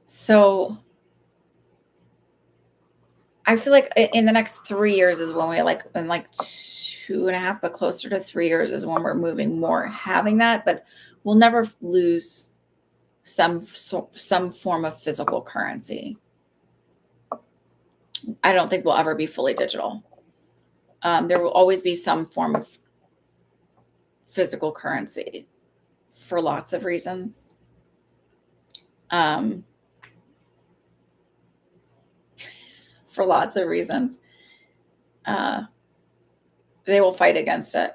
So I feel like in the next 3 years is when we in like 2.5, but closer to 3 years is when we're moving more having that, but we'll never lose some form of physical currency. I don't think we'll ever be fully digital. There will always be some form of physical currency for lots of reasons. Um, for lots of reasons. They will fight against it,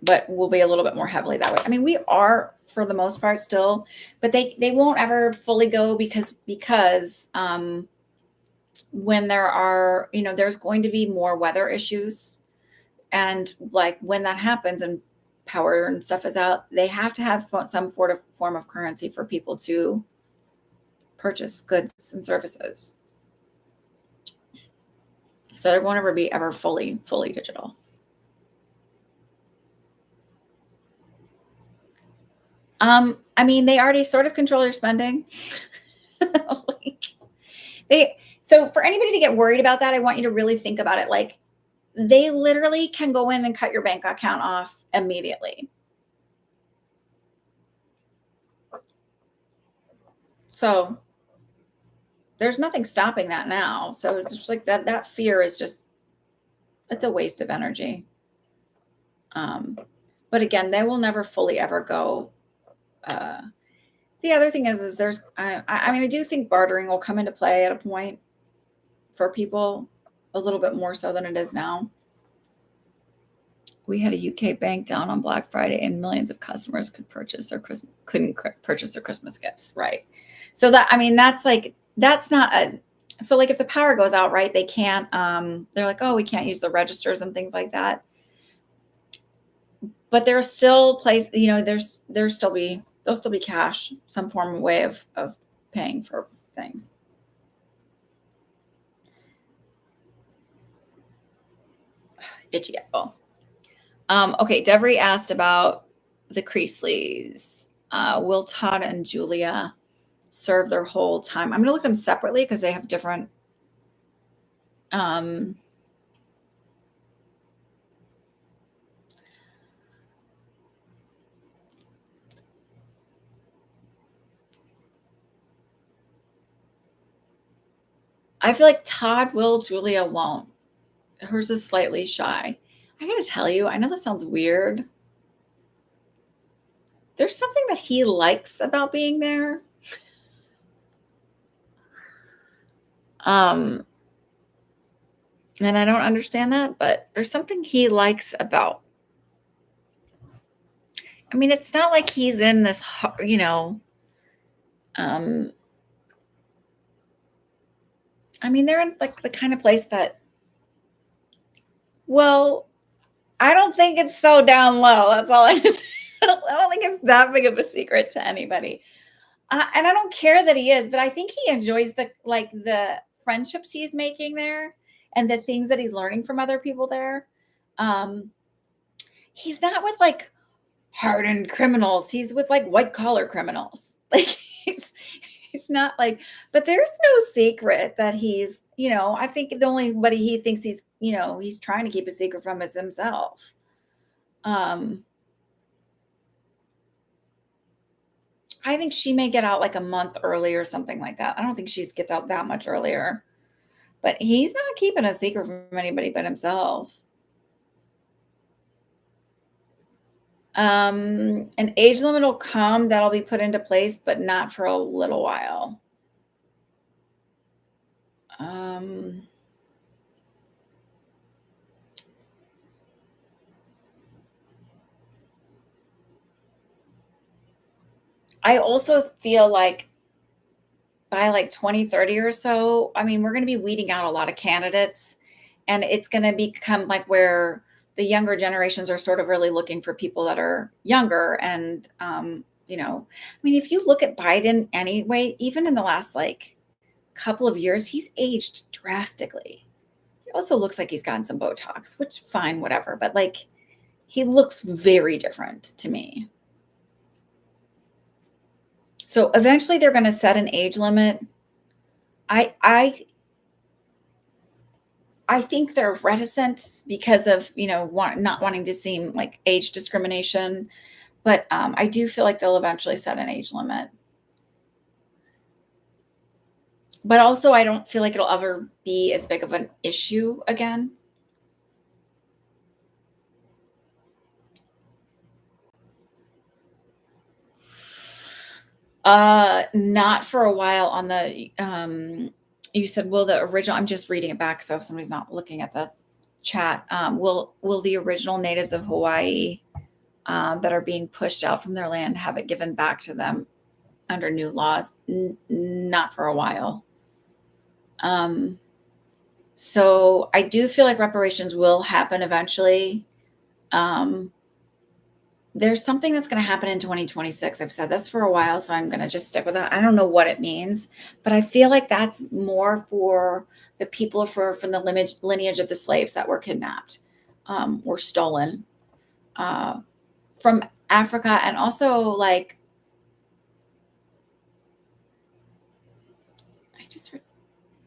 but we'll be a little bit more heavily that way. I mean, we are for the most part still, but they won't ever fully go because when there are, there's going to be more weather issues. And like when that happens and power and stuff is out, they have to have some form of currency for people to purchase goods and services. So there won't ever be fully digital. I mean, they already sort of control your spending. So for anybody to get worried about that, I want you to really think about it. Like, they literally can go in and cut your bank account off immediately. So there's nothing stopping that now. So it's just like that fear is just, it's a waste of energy. But again, they will never fully ever go. The other thing is there's, I mean, I do think bartering will come into play at a point for people a little bit more so than it is now. We had a UK bank down on Black Friday and millions of customers couldn't purchase their Christmas gifts. Right. So that's not so like if the power goes out, right, they can't, they're like, oh, we can't use the registers and things like that. But there's still there'll still be cash, some form of way of paying for things. Itchy apple. Okay, Devery asked about the Creasleys. Will Todd and Julia serve their whole time? I'm going to look at them separately because they have different. I feel like Todd will, Julia won't. Hers is slightly shy. I got to tell you, I know this sounds weird. There's something that he likes about being there. And I don't understand that, but there's something he likes about. I mean, it's not like he's in this, I mean, they're in like the kind of place that, well, I don't think it's so down low. That's all I just, I don't think it's that big of a secret to anybody. And I don't care that he is, but I think he enjoys the friendships he's making there and the things that he's learning from other people there. He's not with like hardened criminals. He's with like white collar criminals. Like he's not like, but there's no secret that he's, I think the only buddy he thinks he's, he's trying to keep a secret from is himself. I think she may get out like a month early or something like that. I don't think she gets out that much earlier, but he's not keeping a secret from anybody but himself. An age limit will come that'll be put into place, but not for a little while. I also feel like by like 2030 or so, I mean, we're going to be weeding out a lot of candidates, and it's going to become like where the younger generations are sort of really looking for people that are younger. And, I mean, if you look at Biden anyway, even in the last like couple of years, he's aged drastically. He also looks like he's gotten some Botox, which fine, whatever. But like, he looks very different to me. So eventually they're going to set an age limit. I think they're reticent because of, not wanting to seem like age discrimination. But I do feel like they'll eventually set an age limit. But also, I don't feel like it'll ever be as big of an issue again. Not for a while on you said, will the original, I'm just reading it back. So if somebody's not looking at the chat, will the original natives of Hawaii, that are being pushed out from their land have it given back to them under new laws? Not for a while. So I do feel like reparations will happen eventually. There's something that's going to happen in 2026. I've said this for a while, so I'm going to just stick with that. I don't know what it means, but I feel like that's more for the people from the lineage of the slaves that were kidnapped, or stolen, from Africa. And also, like, I just heard,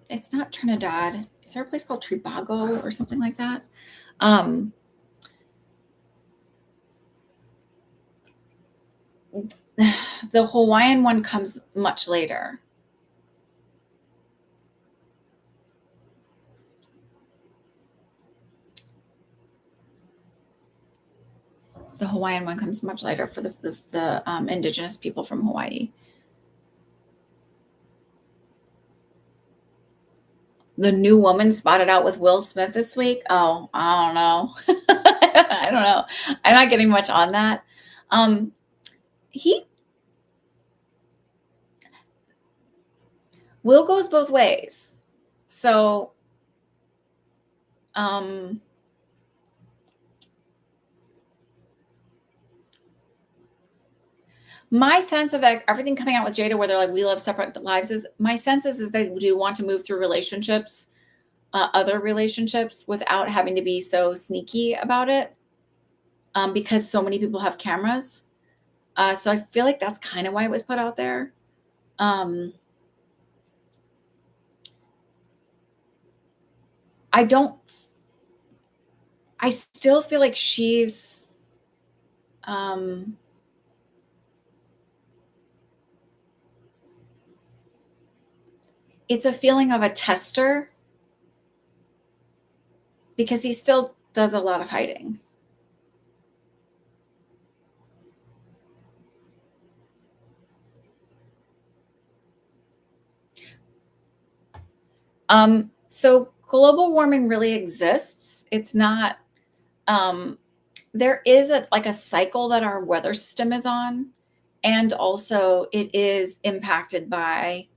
it's not Trinidad. Is there a place called Tribago or something like that? The Hawaiian one comes much later. The Hawaiian one comes much later for the indigenous people from Hawaii. The new woman spotted out with Will Smith this week. Oh, I don't know. I don't know. I'm not getting much on that. Will goes both ways. So, my sense of that, everything coming out with Jada, where they're like, we live separate lives, is my sense is that they do want to move through relationships, other relationships, without having to be so sneaky about it, because so many people have cameras. So I feel like that's kind of why it was put out there. I still feel like she's, it's a feeling of a tester, because he still does a lot of hiding. So global warming really exists. It's not, there is like a cycle that our weather system is on. And also it is impacted by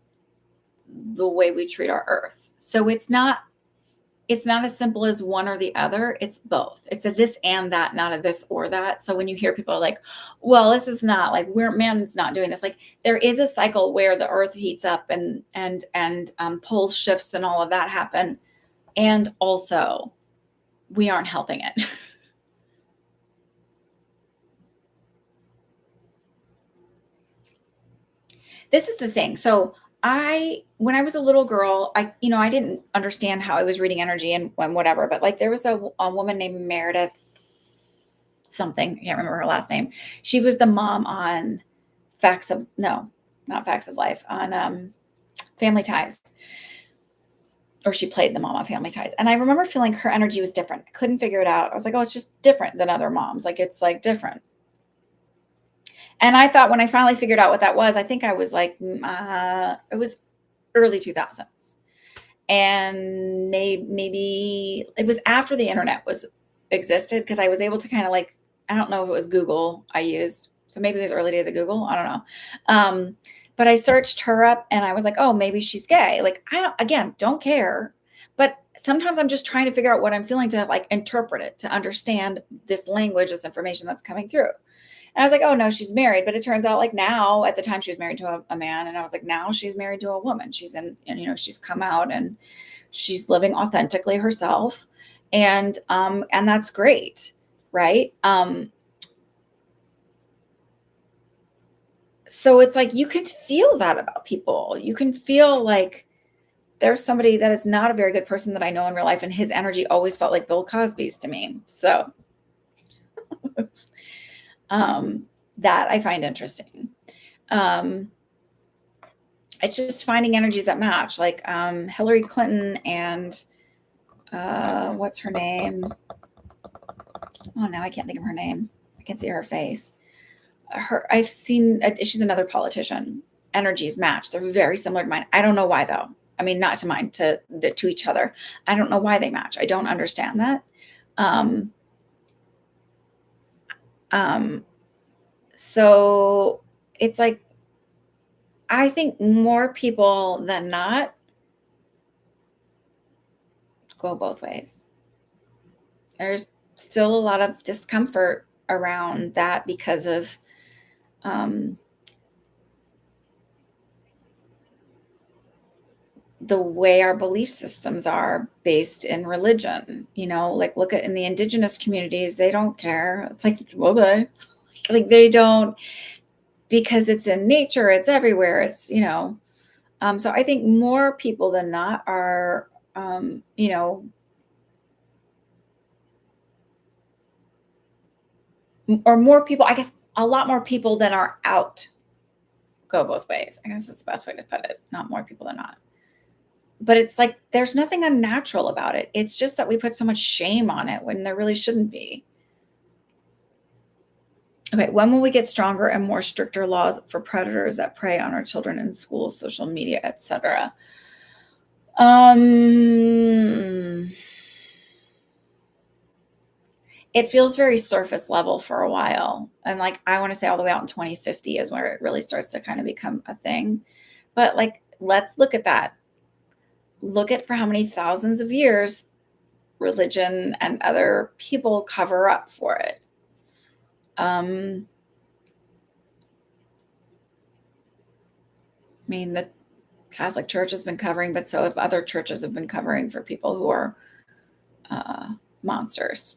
the way we treat our earth. So it's not as simple as one or the other. It's both. It's a this and that, not a this or that. So when you hear people like, well, this is not like, man's not doing this. Like, there is a cycle where the earth heats up and pole shifts and all of that happen. And also we aren't helping it. This is the thing. So when I was a little girl, I didn't understand how I was reading energy and whatever, but like there was a woman named Meredith something. I can't remember her last name. She was the mom on not Facts of Life, on Family Ties. Or she played the mom on Family Ties. And I remember feeling her energy was different. I couldn't figure it out. I was like, oh, it's just different than other moms. Like, it's like different. And I thought, when I finally figured out what that was, I think I was like, it was early 2000s. And maybe it was after the internet existed, because I was able to kind of like, I don't know if it was Google I used. So maybe it was early days of Google. I don't know. But I searched her up and I was like, oh, maybe she's gay. Like, don't care. But sometimes I'm just trying to figure out what I'm feeling, to like interpret it, to understand this language, this information that's coming through. And I was like, oh no, she's married. But it turns out, like, now, at the time she was married to a man. And I was like, now she's married to a woman. She's she's come out and she's living authentically herself. And that's great. Right. So it's like, you can feel that about people. You can feel like there's somebody that is not a very good person that I know in real life, and his energy always felt like Bill Cosby's to me. So that I find interesting. It's just finding energies that match, like Hillary Clinton and what's her name? Oh, now I can't think of her name. I can see her face. I've seen, she's another politician. energies match. They're very similar to mine. I don't know why though. I mean, not to mine, to each other. I don't know why they match. I don't understand that. Um, um, so it's like, I think more people than not go both ways. There's still a lot of discomfort around that because of um, the way our belief systems are based in religion. Like look at in the indigenous communities, they don't care. It's like, okay, like they don't, because it's in nature, it's everywhere. So I think more people than not are, or more people, I guess a lot more people than are out go both ways. I guess that's the best way to put it. Not more people than not. But it's like there's nothing unnatural about it. It's just that we put so much shame on it when there really shouldn't be. Okay, when will we get stronger and more stricter laws for predators that prey on our children in schools, social media, etc.? It feels very surface level for a while. And like, I want to say all the way out in 2050 is where it really starts to kind of become a thing. But like, let's look at that. Look at for how many thousands of years religion and other people cover up for it. I mean, the Catholic Church has been covering, but so have other churches have been covering for people who are monsters.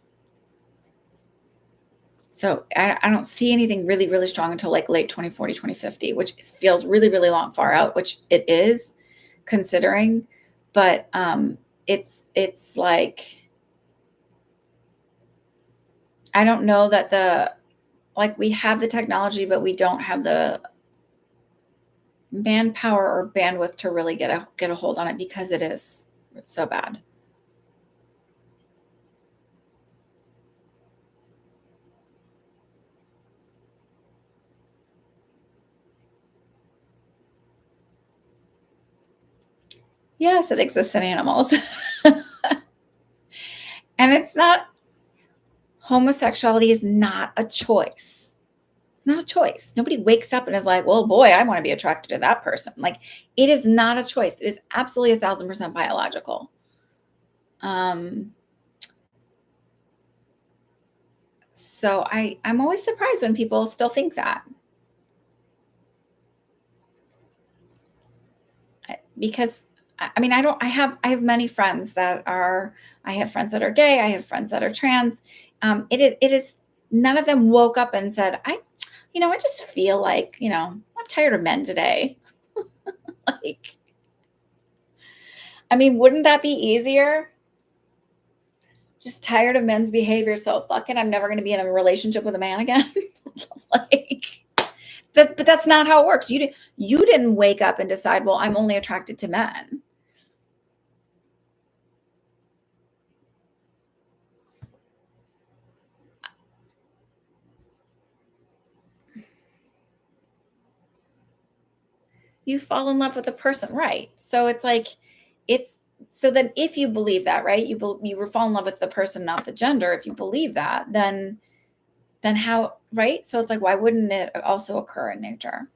So I don't see anything really, really strong until like late 2040, 2050, which feels really, really long, far out, which it is considering. But it's like, I don't know that we have the technology, but we don't have the manpower or bandwidth to really get a hold on it because it is so bad. Yes, it exists in animals. And it's not, homosexuality is not a choice. It's not a choice. Nobody wakes up and is like, well, boy, I want to be attracted to that person. Like, it is not a choice. It is absolutely 1,000% biological. So I'm always surprised when people still think that. Because I mean, I have many friends that are, I have friends that are gay. I have friends that are trans. It is, none of them woke up and said, I just feel like, I'm tired of men today. Like, I mean, wouldn't that be easier? Just tired of men's behavior. So fuck it. I'm never going to be in a relationship with a man again. Like that, but that's not how it works. You didn't wake up and decide, well, I'm only attracted to men. You fall in love with a person, right? So it's like, it's, so then if you believe that, right, you were fall in love with the person, not the gender. If you believe that, then how, right? So it's like, why wouldn't it also occur in nature?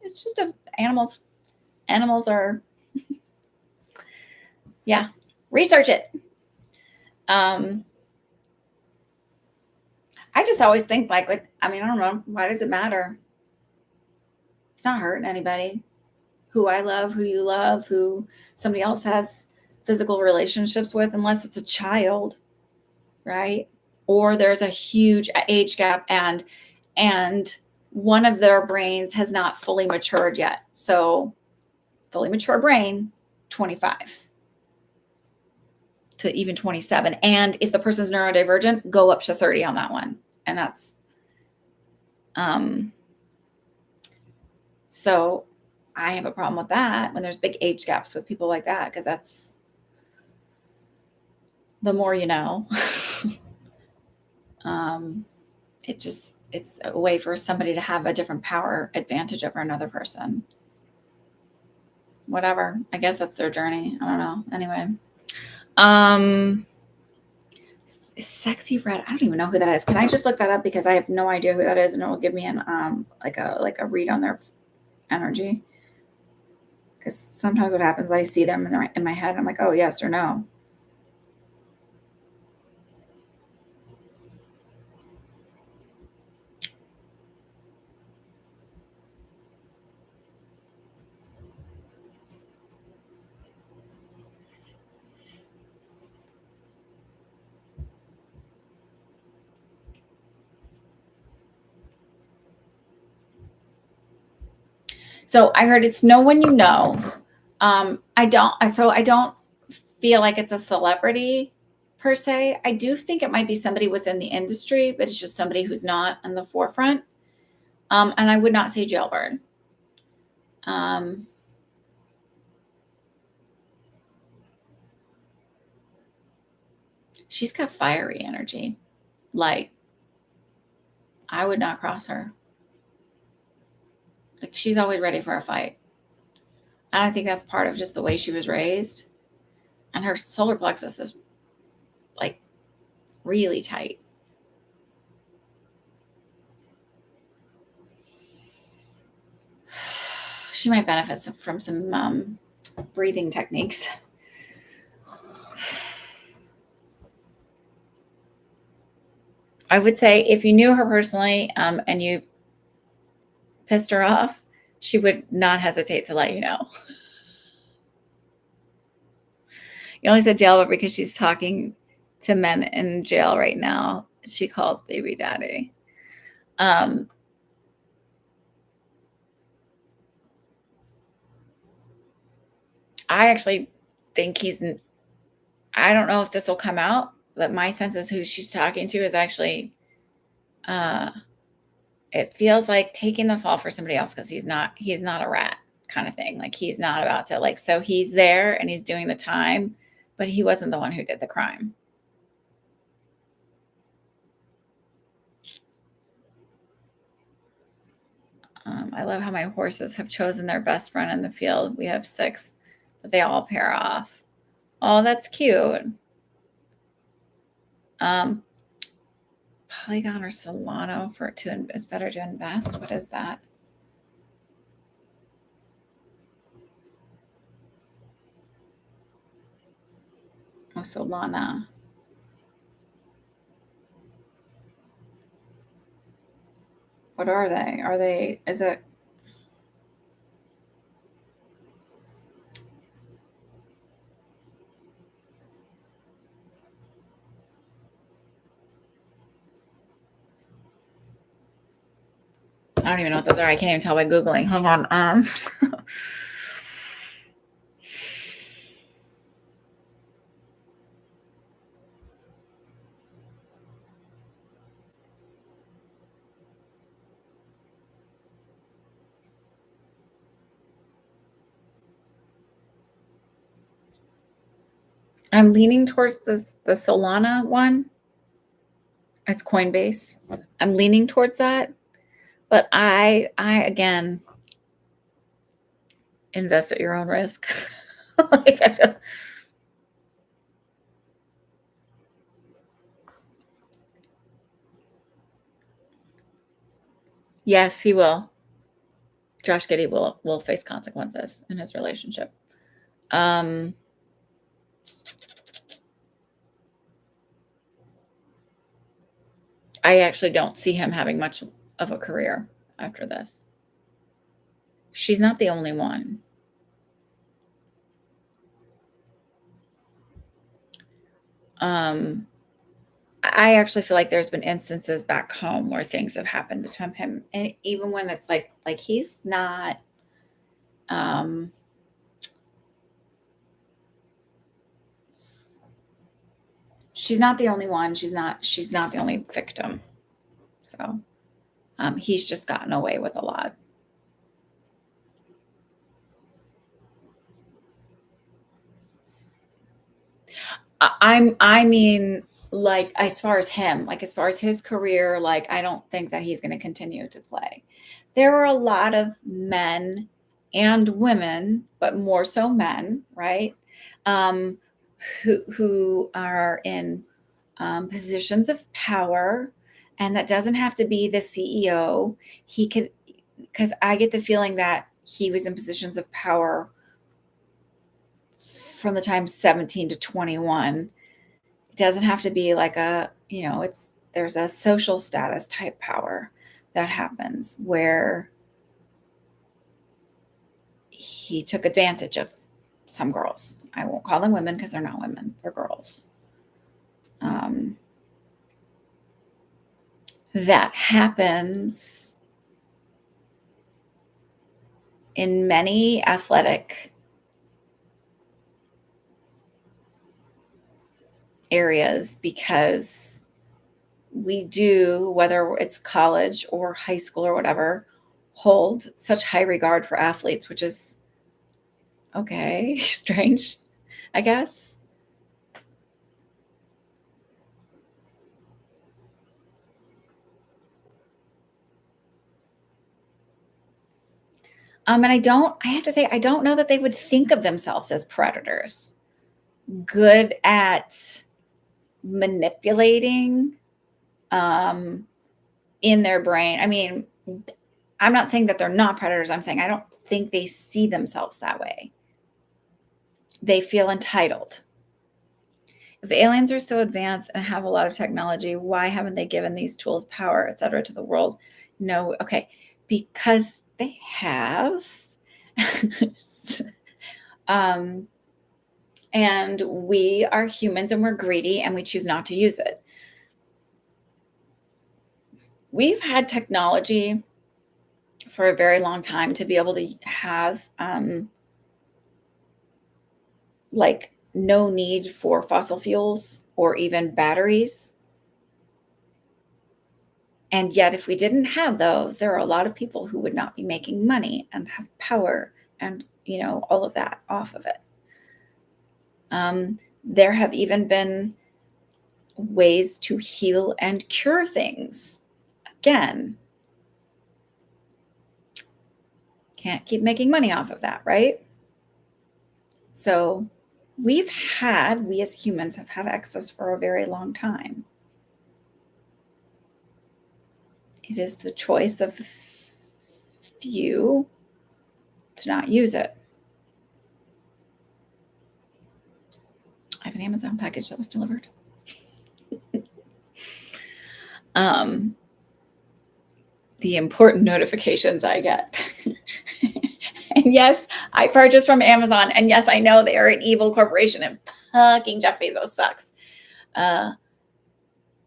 It's just animals are, yeah, research it. I just always think like, I mean, I don't know, why does it matter? It's not hurting anybody. Who I love, who you love, who somebody else has physical relationships with, unless it's a child, right? Or there's a huge age gap and one of their brains has not fully matured yet. So fully mature brain, 25 to even 27. And if the person's neurodivergent, go up to 30 on that one. And that's so I have a problem with that when there's big age gaps with people like that, because that's the more you know. It's a way for somebody to have a different power advantage over another person. whatever. I guess that's their journey. I don't know. Anyway. Um, Sexy Red. I don't even know who that is. Can I just look that up because I have no idea who that is, and it will give me an like a read on their energy. Because sometimes what happens, I see them in my head. I'm like, oh yes or no. So I heard it's know when you know. I don't feel like it's a celebrity per se. I do think it might be somebody within the industry, but it's just somebody who's not in the forefront. And I would not say Jailbird. Um, she's got fiery energy. Like, I would not cross her. Like, she's always ready for a fight. And I think that's part of just the way she was raised. And her solar plexus is like really tight. She might benefit from some breathing techniques. I would say if you knew her personally and you pissed her off, she would not hesitate to let you know. You only said jail, but because she's talking to men in jail right now, she calls baby daddy. I actually think I don't know if this will come out, but my sense is who she's talking to is actually, uh, it feels like taking the fall for somebody else because he's not a rat kind of thing. Like he's not about to like, so he's there and he's doing the time, but he wasn't the one who did the crime. I love how my horses have chosen their best friend in the field. We have 6, but they all pair off. Oh, that's cute. Um, Polygon or Solano is better to invest. What is that? Oh, Solana. What are they? Is it? I don't even know what those are. I can't even tell by Googling. Hang on. I'm leaning towards the Solana one. It's Coinbase. I'm leaning towards that, but I again invest at your own risk. Like, yes, he will. Josh Giddey will face consequences in his relationship. I actually don't see him having much of a career after this. She's not the only one. I actually feel like there's been instances back home where things have happened between him, and even when it's like he's not. Um, she's not the only one. She's not. She's not the only victim. So he's just gotten away with a lot. I mean, like as far as him, like as far as his career, like I don't think that he's going to continue to play. There are a lot of men and women, but more so men, right? Um, who are in positions of power, and that doesn't have to be the CEO. He could, because I get the feeling that he was in positions of power from the time 17 to 21. It doesn't have to be like a, it's there's a social status type power that happens where he took advantage of some girls. I won't call them women because they're not women, they're girls. That happens in many athletic areas because we do, whether it's college or high school or whatever, hold such high regard for athletes, which is okay, strange, I guess. And I have to say, I don't know that they would think of themselves as predators. Good at manipulating in their brain. I mean, I'm not saying that they're not predators. I'm saying I don't think they see themselves that way. They feel entitled. If aliens are so advanced and have a lot of technology, why haven't they given these tools, power, et cetera, to the world? No, okay, because they have. And we are humans and we're greedy and we choose not to use it. We've had technology for a very long time to be able to have like no need for fossil fuels or even batteries. And yet, if we didn't have those, there are a lot of people who would not be making money and have power and, all of that off of it. There have even been ways to heal and cure things. Again, can't keep making money off of that, right? So we as humans have had access for a very long time. It is the choice of few to not use it. I have an Amazon package that was delivered. The important notifications I get. And yes, I purchase from Amazon. And yes, I know they are an evil corporation and fucking Jeff Bezos sucks.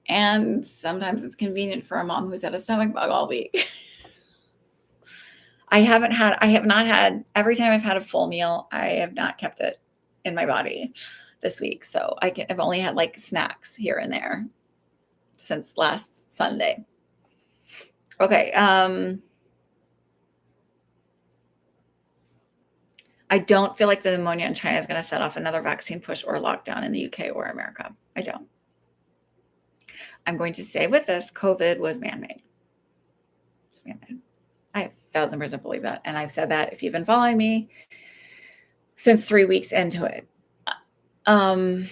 And sometimes it's convenient for a mom who's had a stomach bug all week. I have not had, every time I've had a full meal, I have not kept it in my body this week. So I've only had like snacks here and there since last Sunday. Okay. I don't feel like the pneumonia in China is going to set off another vaccine push or lockdown in the UK or America. I don't. I'm going to say with this, COVID was man-made. It's man-made. I 1,000% believe that. And I've said that if you've been following me since 3 weeks into it. No.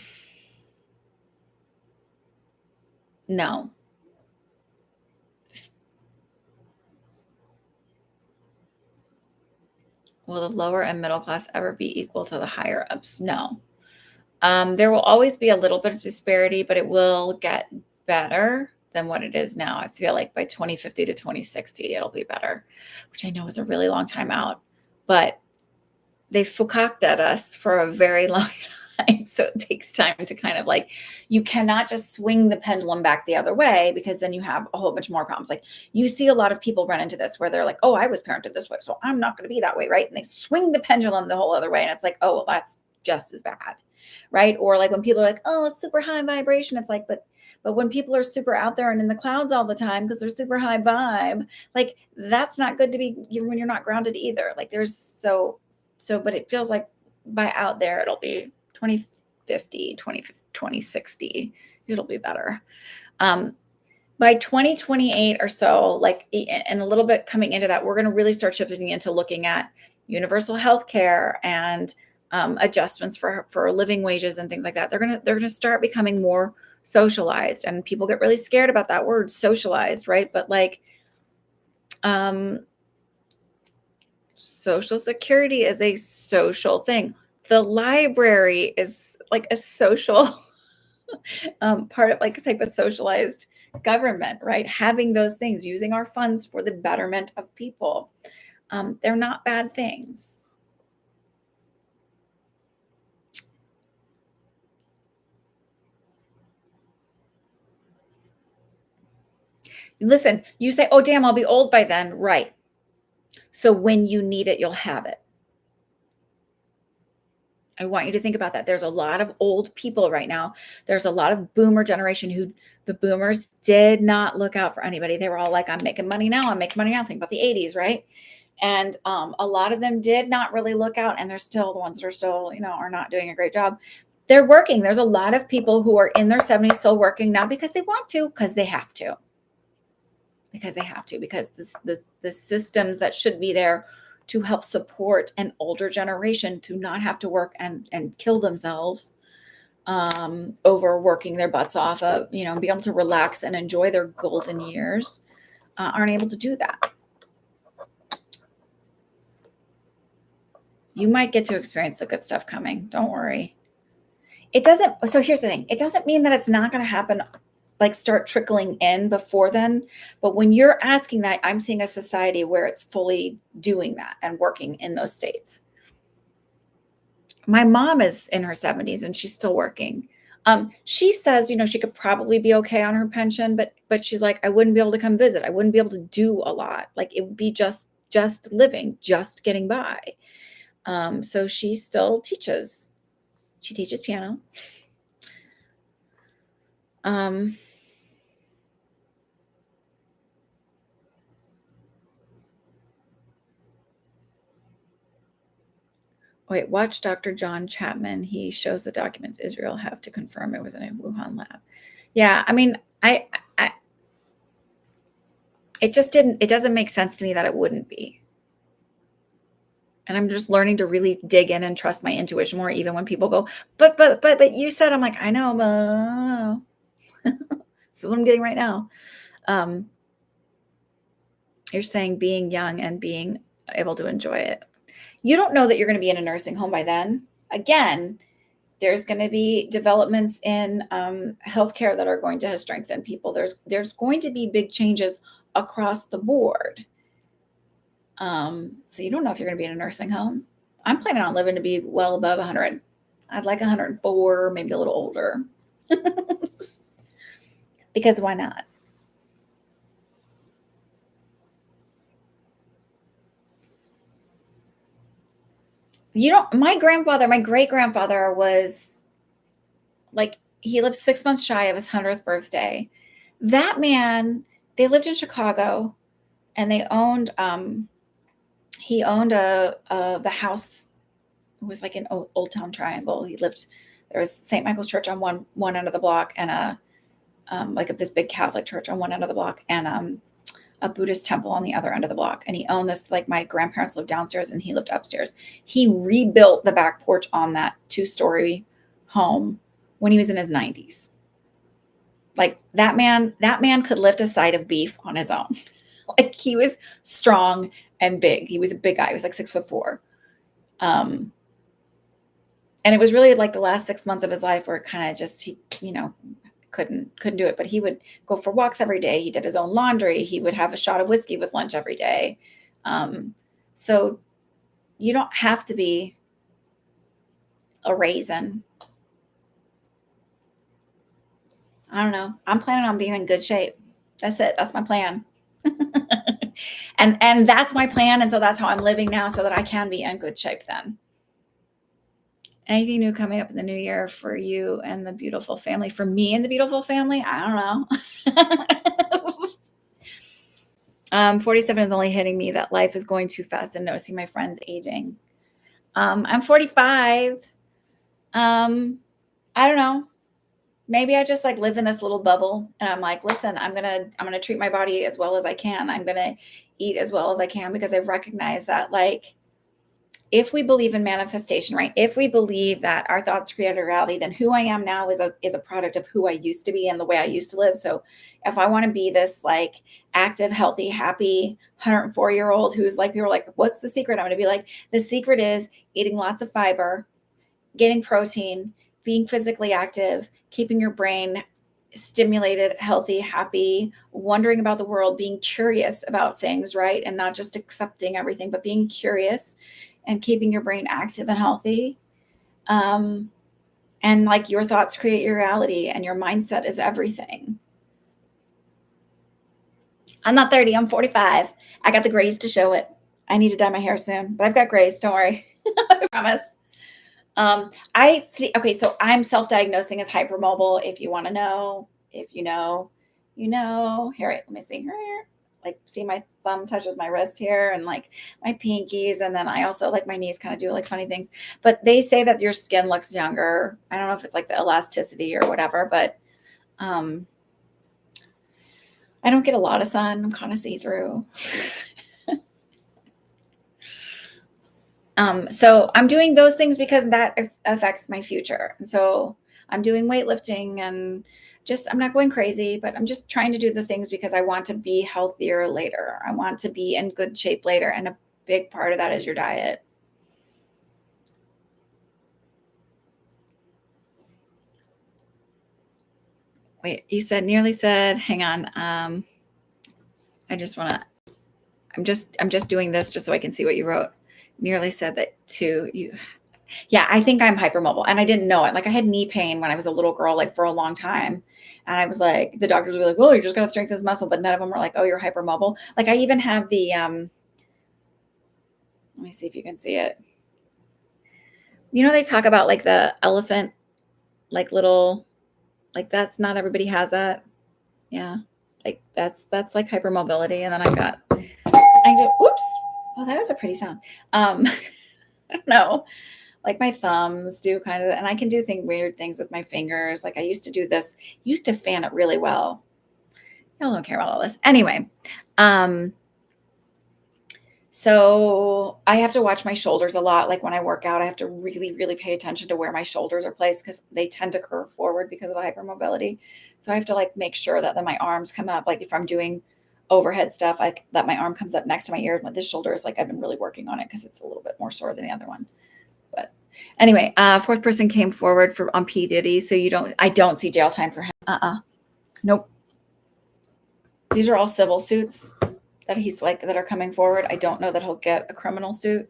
Will the lower and middle class ever be equal to the higher ups? No. There will always be a little bit of disparity, but it will get better than what it is now. I feel like by 2050 to 2060, it'll be better, which I know is a really long time out, but they fukaked us for a very long time. So it takes time to kind of like, you cannot just swing the pendulum back the other way because then you have a whole bunch more problems. Like you see a lot of people run into this where they're like, oh, I was parented this way, so I'm not going to be that way. Right. And they swing the pendulum the whole other way. And it's like, oh, well, that's just as bad. Right. Or like when people are like, oh, super high vibration. It's like, but when people are super out there and in the clouds all the time because they're super high vibe, like that's not good to be when you're not grounded either. Like there's so, but it feels like by out there, it'll be 2050, 2060, it'll be better. By 2028 or so, like, and a little bit coming into that, we're going to really start shifting into looking at universal health care and adjustments for living wages and things like that. They're gonna start becoming more socialized, and people get really scared about that word socialized, right? But like um, Social security is a social thing. The library is like a social part of like a type of socialized government, right? Having those things, using our funds for the betterment of people. They're not bad things. Listen, you say, oh, damn, I'll be old by then. Right. So when you need it, you'll have it. I want you to think about that. There's a lot of old people right now. There's a lot of boomer generation who the boomers did not look out for anybody. They were all like, I'm making money now. I'm making money now. Think about the 80s, right? And a lot of them did not really look out. And they're still the ones that are still, are not doing a great job. They're working. There's a lot of people who are in their 70s still working, not because they want to, because they have to. Because the systems that should be there to help support an older generation to not have to work and kill themselves over working their butts off of, be able to relax and enjoy their golden years, aren't able to do that. You might get to experience the good stuff coming. Don't worry. So here's the thing. It doesn't mean that it's not going to happen, like start trickling in before then. But when you're asking that, I'm seeing a society where it's fully doing that and working in those states. My mom is in her 70s and she's still working. She says, she could probably be okay on her pension, but she's like, I wouldn't be able to come visit. I wouldn't be able to do a lot. Like it would be just living, just getting by. So she still teaches. She teaches piano. Wait, watch Dr. John Chapman. He shows the documents Israel have to confirm it was in a Wuhan lab. Yeah, I mean, it doesn't make sense to me that it wouldn't be. And I'm just learning to really dig in and trust my intuition more, even when people go, but you said, I'm like, I know, but this is what I'm getting right now. You're saying being young and being able to enjoy it. You don't know that you're going to be in a nursing home by then. Again, there's going to be developments in healthcare that are going to strengthen people. There's going to be big changes across the board. So you don't know if you're going to be in a nursing home. I'm planning on living to be well above 100. I'd like 104, maybe a little older. Because why not? My great grandfather was like, he lived 6 months shy of his 100th birthday. That man, they lived in Chicago and they owned, he owned the house. It was like an Old Town Triangle. There was St. Michael's Church on one end of the block and like this big Catholic church on one end of the block and a Buddhist temple on the other end of the block. And he owned this, like my grandparents lived downstairs and he lived upstairs. He rebuilt the back porch on that 2-story home when he was in his 90s. Like that man could lift a side of beef on his own. Like he was strong and big. He was a big guy. He was like 6'4". And it was really like the last 6 months of his life where it kind of just, he, couldn't do it, but he would go for walks every day. He did his own laundry. He would have a shot of whiskey with lunch every day. So you don't have to be a raisin. I don't know. I'm planning on being in good shape. That's it. That's my plan. and that's my plan. And so that's how I'm living now so that I can be in good shape then. Anything new coming up in the new year for you and the beautiful family? For me and the beautiful family? I don't know. 47 is only hitting me that life is going too fast and noticing my friends aging. I'm 45. I don't know. Maybe I just like live in this little bubble and I'm like, listen, I'm going to treat my body as well as I can. I'm going to eat as well as I can because I recognize that like if we believe in manifestation, right? If we believe that our thoughts create a reality, then who I am now is a product of who I used to be and the way I used to live. So if I want to be this like active, healthy, happy 104-year-old who's like, people are like, what's the secret? I'm going to be like, the secret is eating lots of fiber, getting protein, being physically active, keeping your brain stimulated, healthy, happy, wondering about the world, being curious about things, right? And not just accepting everything, but being curious and keeping your brain active and healthy. Um, and like your thoughts create your reality, and your mindset is everything. I'm not 30, I'm 45. I got the grays to show it. I need to dye my hair soon, but I've got grays. Don't worry. I promise. Okay, so I'm self-diagnosing as hypermobile. If you want to know, if you know, you know. Here, wait, let me see. Like, see my thumb touches my wrist here, and like my pinkies, and then I also like my knees kind of do like funny things. But they say that your skin looks younger. I don't know if it's like the elasticity or whatever, but um, I don't get a lot of sun. I'm kind of see-through. So I'm doing those things because that affects my future. And so I'm doing weightlifting and just, I'm not going crazy, but I'm just trying to do the things because I want to be healthier later. I want to be in good shape later. And a big part of that is your diet. Wait, you said nearly said, hang on. I just want to, I'm just doing this just so I can see what you wrote. Nearly said that too. Yeah, I think I'm hypermobile, and I didn't know it. Like I had knee pain when I was a little girl, like for a long time. And I was like, the doctors would be like, oh, you're just going to strengthen this muscle. But none of them were like, oh, you're hypermobile. Like I even have the, let me see if you can see it. You know, they talk about like the elephant, like little, like that's not everybody has that. Yeah. Like that's like hypermobility. And then I do, oops. Oh, that was a pretty sound. I don't know. Like my thumbs do kind of, and I can do weird things with my fingers. Like I used to do this, used to fan it really well. Y'all don't care about all this. Anyway, um, so I have to watch my shoulders a lot. Like when I work out, I have to really, really pay attention to where my shoulders are placed because they tend to curve forward because of the hypermobility. So I have to like make sure that then my arms come up. Like if I'm doing overhead stuff, like that my arm comes up next to my ear. But this shoulder is like I've been really working on it because it's a little bit more sore than the other one. But anyway, fourth person came forward for on P Diddy. So I don't see jail time for him. Nope. These are all civil suits that he's like that are coming forward. I don't know that he'll get a criminal suit.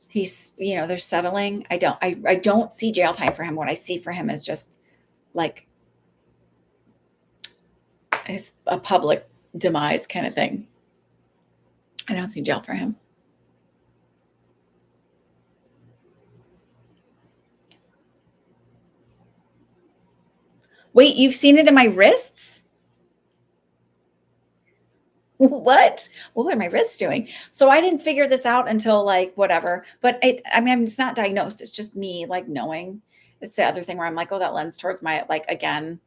He's, they're settling. I don't see jail time for him. What I see for him is just like a public demise kind of thing. I don't see jail for him. Wait, you've seen it in my wrists? What are my wrists doing? So I didn't figure this out until like whatever, but it's not diagnosed. It's just me like knowing. It's the other thing where I'm like, oh, that lends towards my, like, again,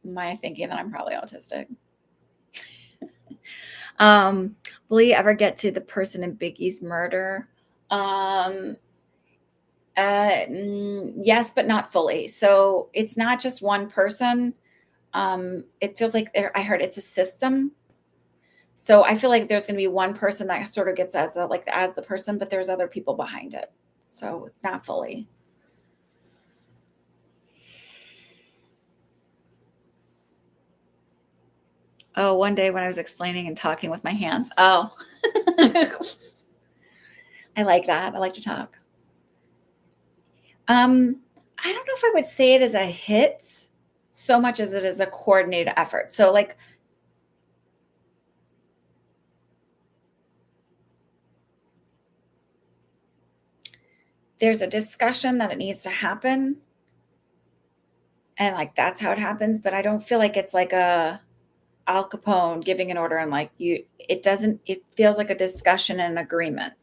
my thinking that I'm probably autistic. Will you ever get to the person in Biggie's murder? Yes, but not fully. So it's not just one person. It feels like I heard it's a system. So I feel like there's going to be one person that sort of gets as the person, but there's other people behind it. So it's not fully. Oh, one day when I was explaining and talking with my hands. Oh, I like that. I like to talk. I don't know if I would say it as a hit so much as it is a coordinated effort. So like there's a discussion that it needs to happen. And like that's how it happens. But I don't feel like it's like a Al Capone giving an order and like it feels like a discussion and an agreement.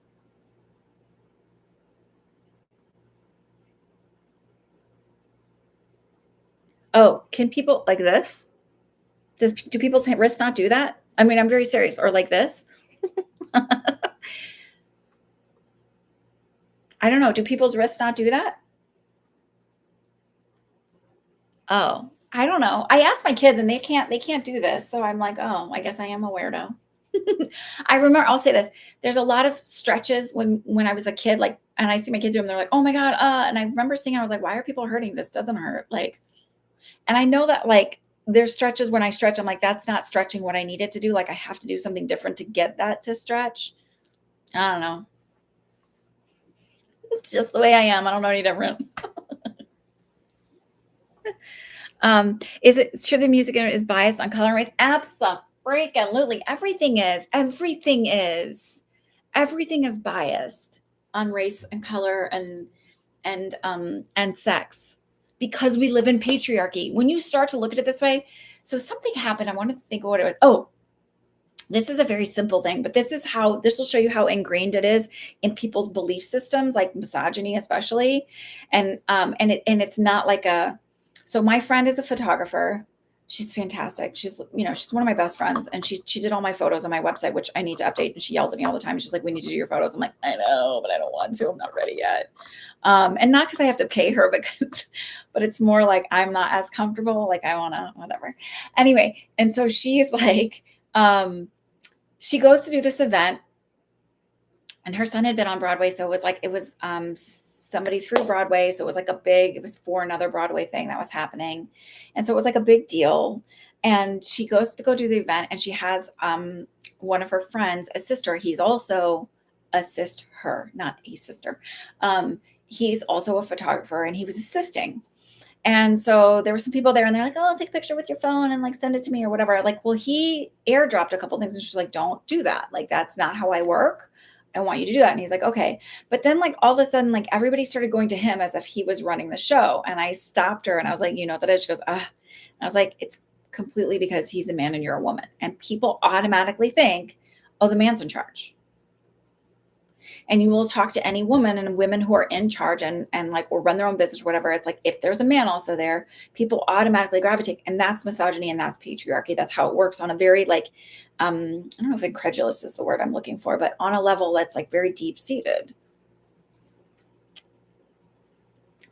Oh, can people like this? Do people's wrists not do that? I mean, I'm very serious. Or like this? I don't know. Do people's wrists not do that? Oh, I don't know. I asked my kids and they can't do this. So I'm like, oh, I guess I am a weirdo. I remember, I'll say this. There's a lot of stretches when I was a kid, like, and I see my kids do them, they're like, oh my God, and I remember seeing, I was like, why are people hurting? This doesn't hurt. Like, and I know that like there's stretches when I stretch, I'm like, that's not stretching what I need it to do. Like I have to do something different to get that to stretch. I don't know. It's just the way I am. I don't know any different. Is it sure the music is biased on color and race? Absolutely. Everything is. Everything is. Everything is biased on race and color and sex because we live in patriarchy. When you start to look at it this way, so something happened. I wanted to think of what it was. Oh, this is a very simple thing, but this will show you how ingrained it is in people's belief systems, like misogyny, especially. And it's not like a, so my friend is a photographer. She's fantastic. She's one of my best friends, and she did all my photos on my website, which I need to update. And she yells at me all the time. She's like, we need to do your photos. I'm like, I know, but I don't want to. I'm not ready yet. And not because I have to pay her, but it's more like I'm not as comfortable. Like I want to, whatever. Anyway. And so she's like, she goes to do this event, and her son had been on Broadway. So it was somebody through Broadway. So it was for another Broadway thing that was happening. And so it was like a big deal. And she goes to go do the event, and she has one of her friends, a sister. He's also not a sister. He's also a photographer, and he was assisting. And so there were some people there, and they're like, oh, take a picture with your phone and like send it to me or whatever. Like, well, he airdropped a couple things, and she's like, don't do that. Like, that's not how I work. I want you to do that. And he's like, okay. But then like all of a sudden, like everybody started going to him as if he was running the show. And I stopped her and I was like, you know what that is? She goes, ah. And I was like, it's completely because he's a man and you're a woman. And people automatically think, oh, the man's in charge. And you will talk to any woman, and women who are in charge and like will run their own business or whatever. It's like, if there's a man also there, people automatically gravitate. And that's misogyny and that's patriarchy. That's how it works on a very like, I don't know if incredulous is the word I'm looking for, but on a level that's like very deep seated.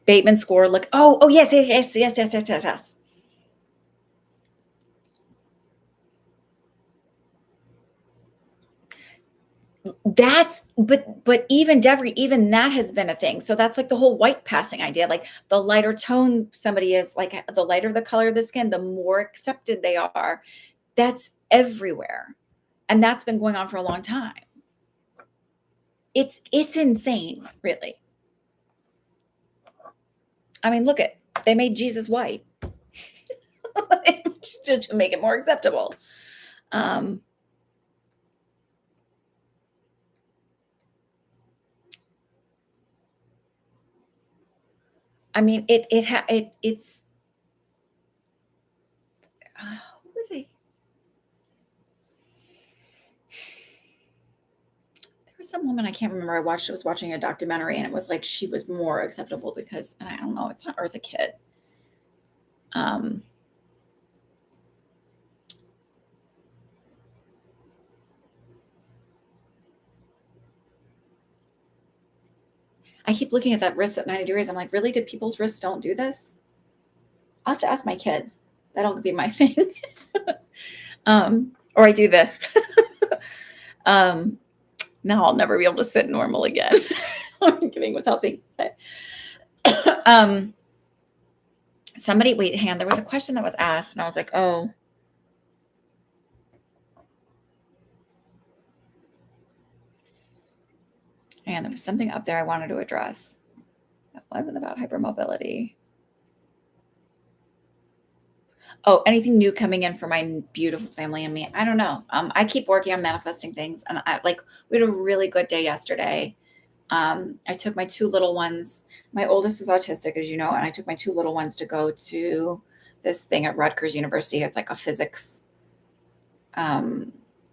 Bateman score, look, oh, yes. But even Devery, even that has been a thing. So that's like the whole white passing idea. Like the lighter tone somebody is, like the lighter the color of the skin, the more accepted they are. That's everywhere. And that's been going on for a long time. It's insane, really. I mean, they made Jesus white to make it more acceptable. I mean, it's what was it? There was some woman I can't remember. I was watching a documentary, and it was like she was more acceptable because, and I don't know, it's not Eartha Kitt. I keep looking at that wrist at 90 degrees. I'm like, really? Did people's wrists don't do this? I'll have to ask my kids. That'll be my thing. Or I do this. Now I'll never be able to sit normal again. I'm kidding without thinking. Somebody, wait, there was a question that was asked, and I was like, oh. And there was something up there I wanted to address. That wasn't about hypermobility. Oh, anything new coming in for my beautiful family and me? I don't know. I keep working on manifesting things, and we had a really good day yesterday. I took my two little ones. My oldest is autistic, as you know, and I took my two little ones to go to this thing at Rutgers University. It's like a physics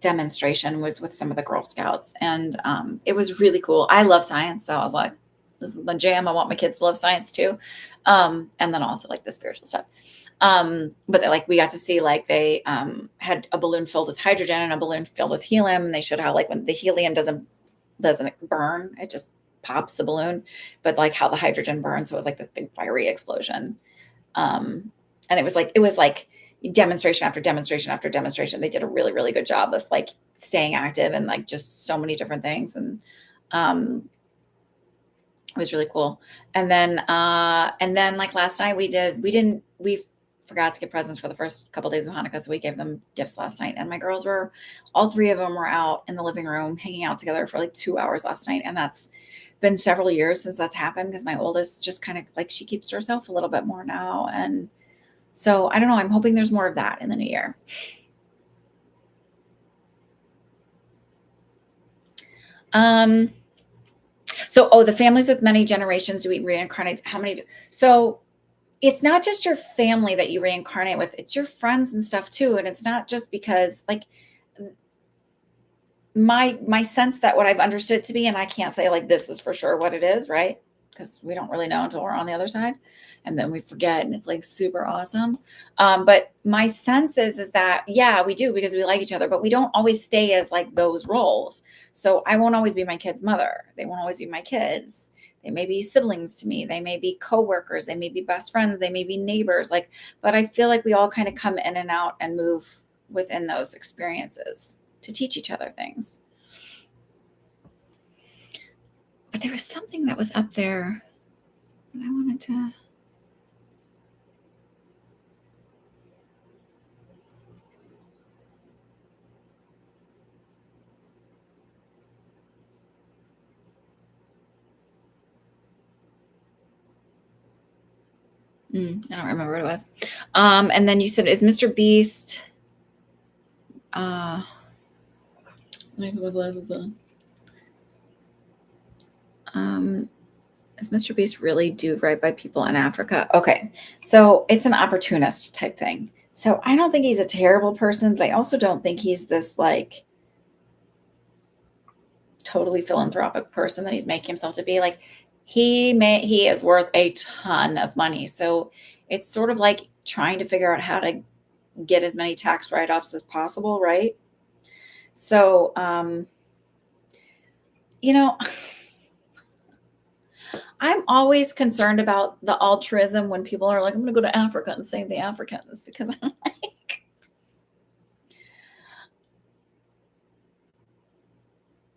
demonstration, was with some of the Girl Scouts, and it was really cool. I love science, so I was like, this is my jam. I want my kids to love science too, and then also like the spiritual stuff. But we got to see, like, they had a balloon filled with hydrogen and a balloon filled with helium, and they showed how, like, when the helium doesn't burn, it just pops the balloon, but like how the hydrogen burns. So it was like this big fiery explosion. Um, and it was like demonstration after demonstration after demonstration. They did a really, really good job of like staying active and like just so many different things. And um, it was really cool. And then like last night we forgot to get presents for the first couple days of Hanukkah. So we gave them gifts last night. And my girls were, all three of them were out in the living room hanging out together for like 2 hours last night. And that's been several years since that's happened because my oldest just kind of like, she keeps to herself a little bit more now. And so I don't know. I'm hoping there's more of that in the new year. Um, the families with many generations, do we reincarnate? How many? So it's not just your family that you reincarnate with, it's your friends and stuff too. And it's not just because like my sense that what I've understood it to be, and I can't say like this is for sure what it is, right? Because we don't really know until we're on the other side, and then we forget, and it's like super awesome. But my sense is that yeah, we do because we like each other, but we don't always stay as like those roles. So I won't always be my kid's mother. They won't always be my kids. They may be siblings to me. They may be coworkers. They may be best friends. They may be neighbors. Like, but I feel like we all kind of come in and out and move within those experiences to teach each other things. But there was something that was up there that I wanted to. I don't remember what it was. And then you said, is Mr. Beast. Let me put my glasses on. Does Mr. Beast really do right by people in Africa? Okay. So it's an opportunist type thing. So I don't think he's a terrible person, but I also don't think he's this like totally philanthropic person that he's making himself to be. Like he is worth a ton of money. So it's sort of like trying to figure out how to get as many tax write-offs as possible, right? So you know, I'm always concerned about the altruism when people are like, I'm going to go to Africa and save the Africans because I'm like,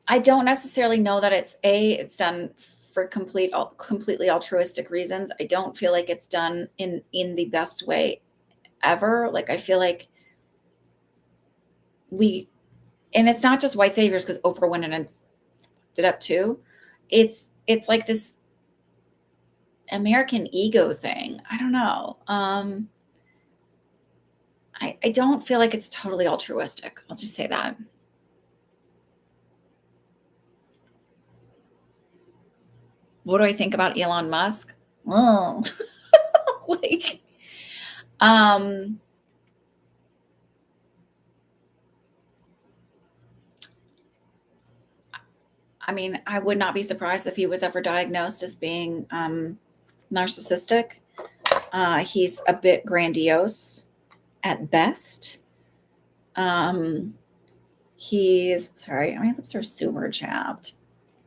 I don't necessarily know that it's done for completely altruistic reasons. I don't feel like it's done in the best way ever. Like I feel like we, and it's not just white saviors because Oprah went in and did up too. It's like this American ego thing. I don't know. I don't feel like it's totally altruistic. I'll just say that. What do I think about Elon Musk? Oh, like, um, I mean, I would not be surprised if he was ever diagnosed as being narcissistic. He's a bit grandiose at best. Um, he's sorry, my lips are super chapped.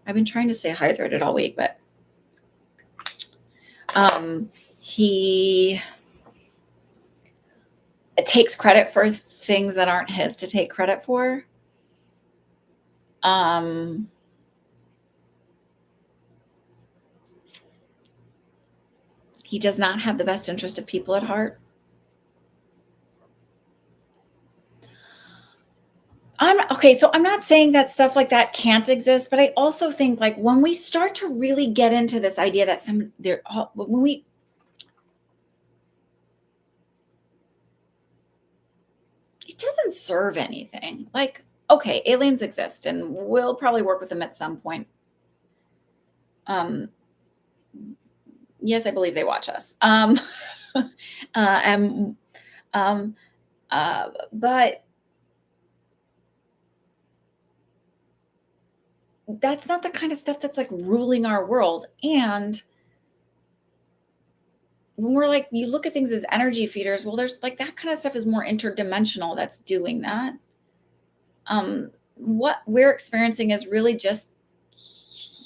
I've been trying to stay hydrated all week, but he takes credit for things that aren't his to take credit for. Um, he does not have the best interest of people at heart. Okay, so I'm not saying that stuff like that can't exist, but I also think like when we start to really get into this idea that when we it doesn't serve anything. Like, okay, aliens exist and we'll probably work with them at some point. Um, yes, I believe they watch us. And but that's not the kind of stuff that's like ruling our world. And when we're like, you look at things as energy feeders, well, there's like that kind of stuff is more interdimensional that's doing that. What we're experiencing is really just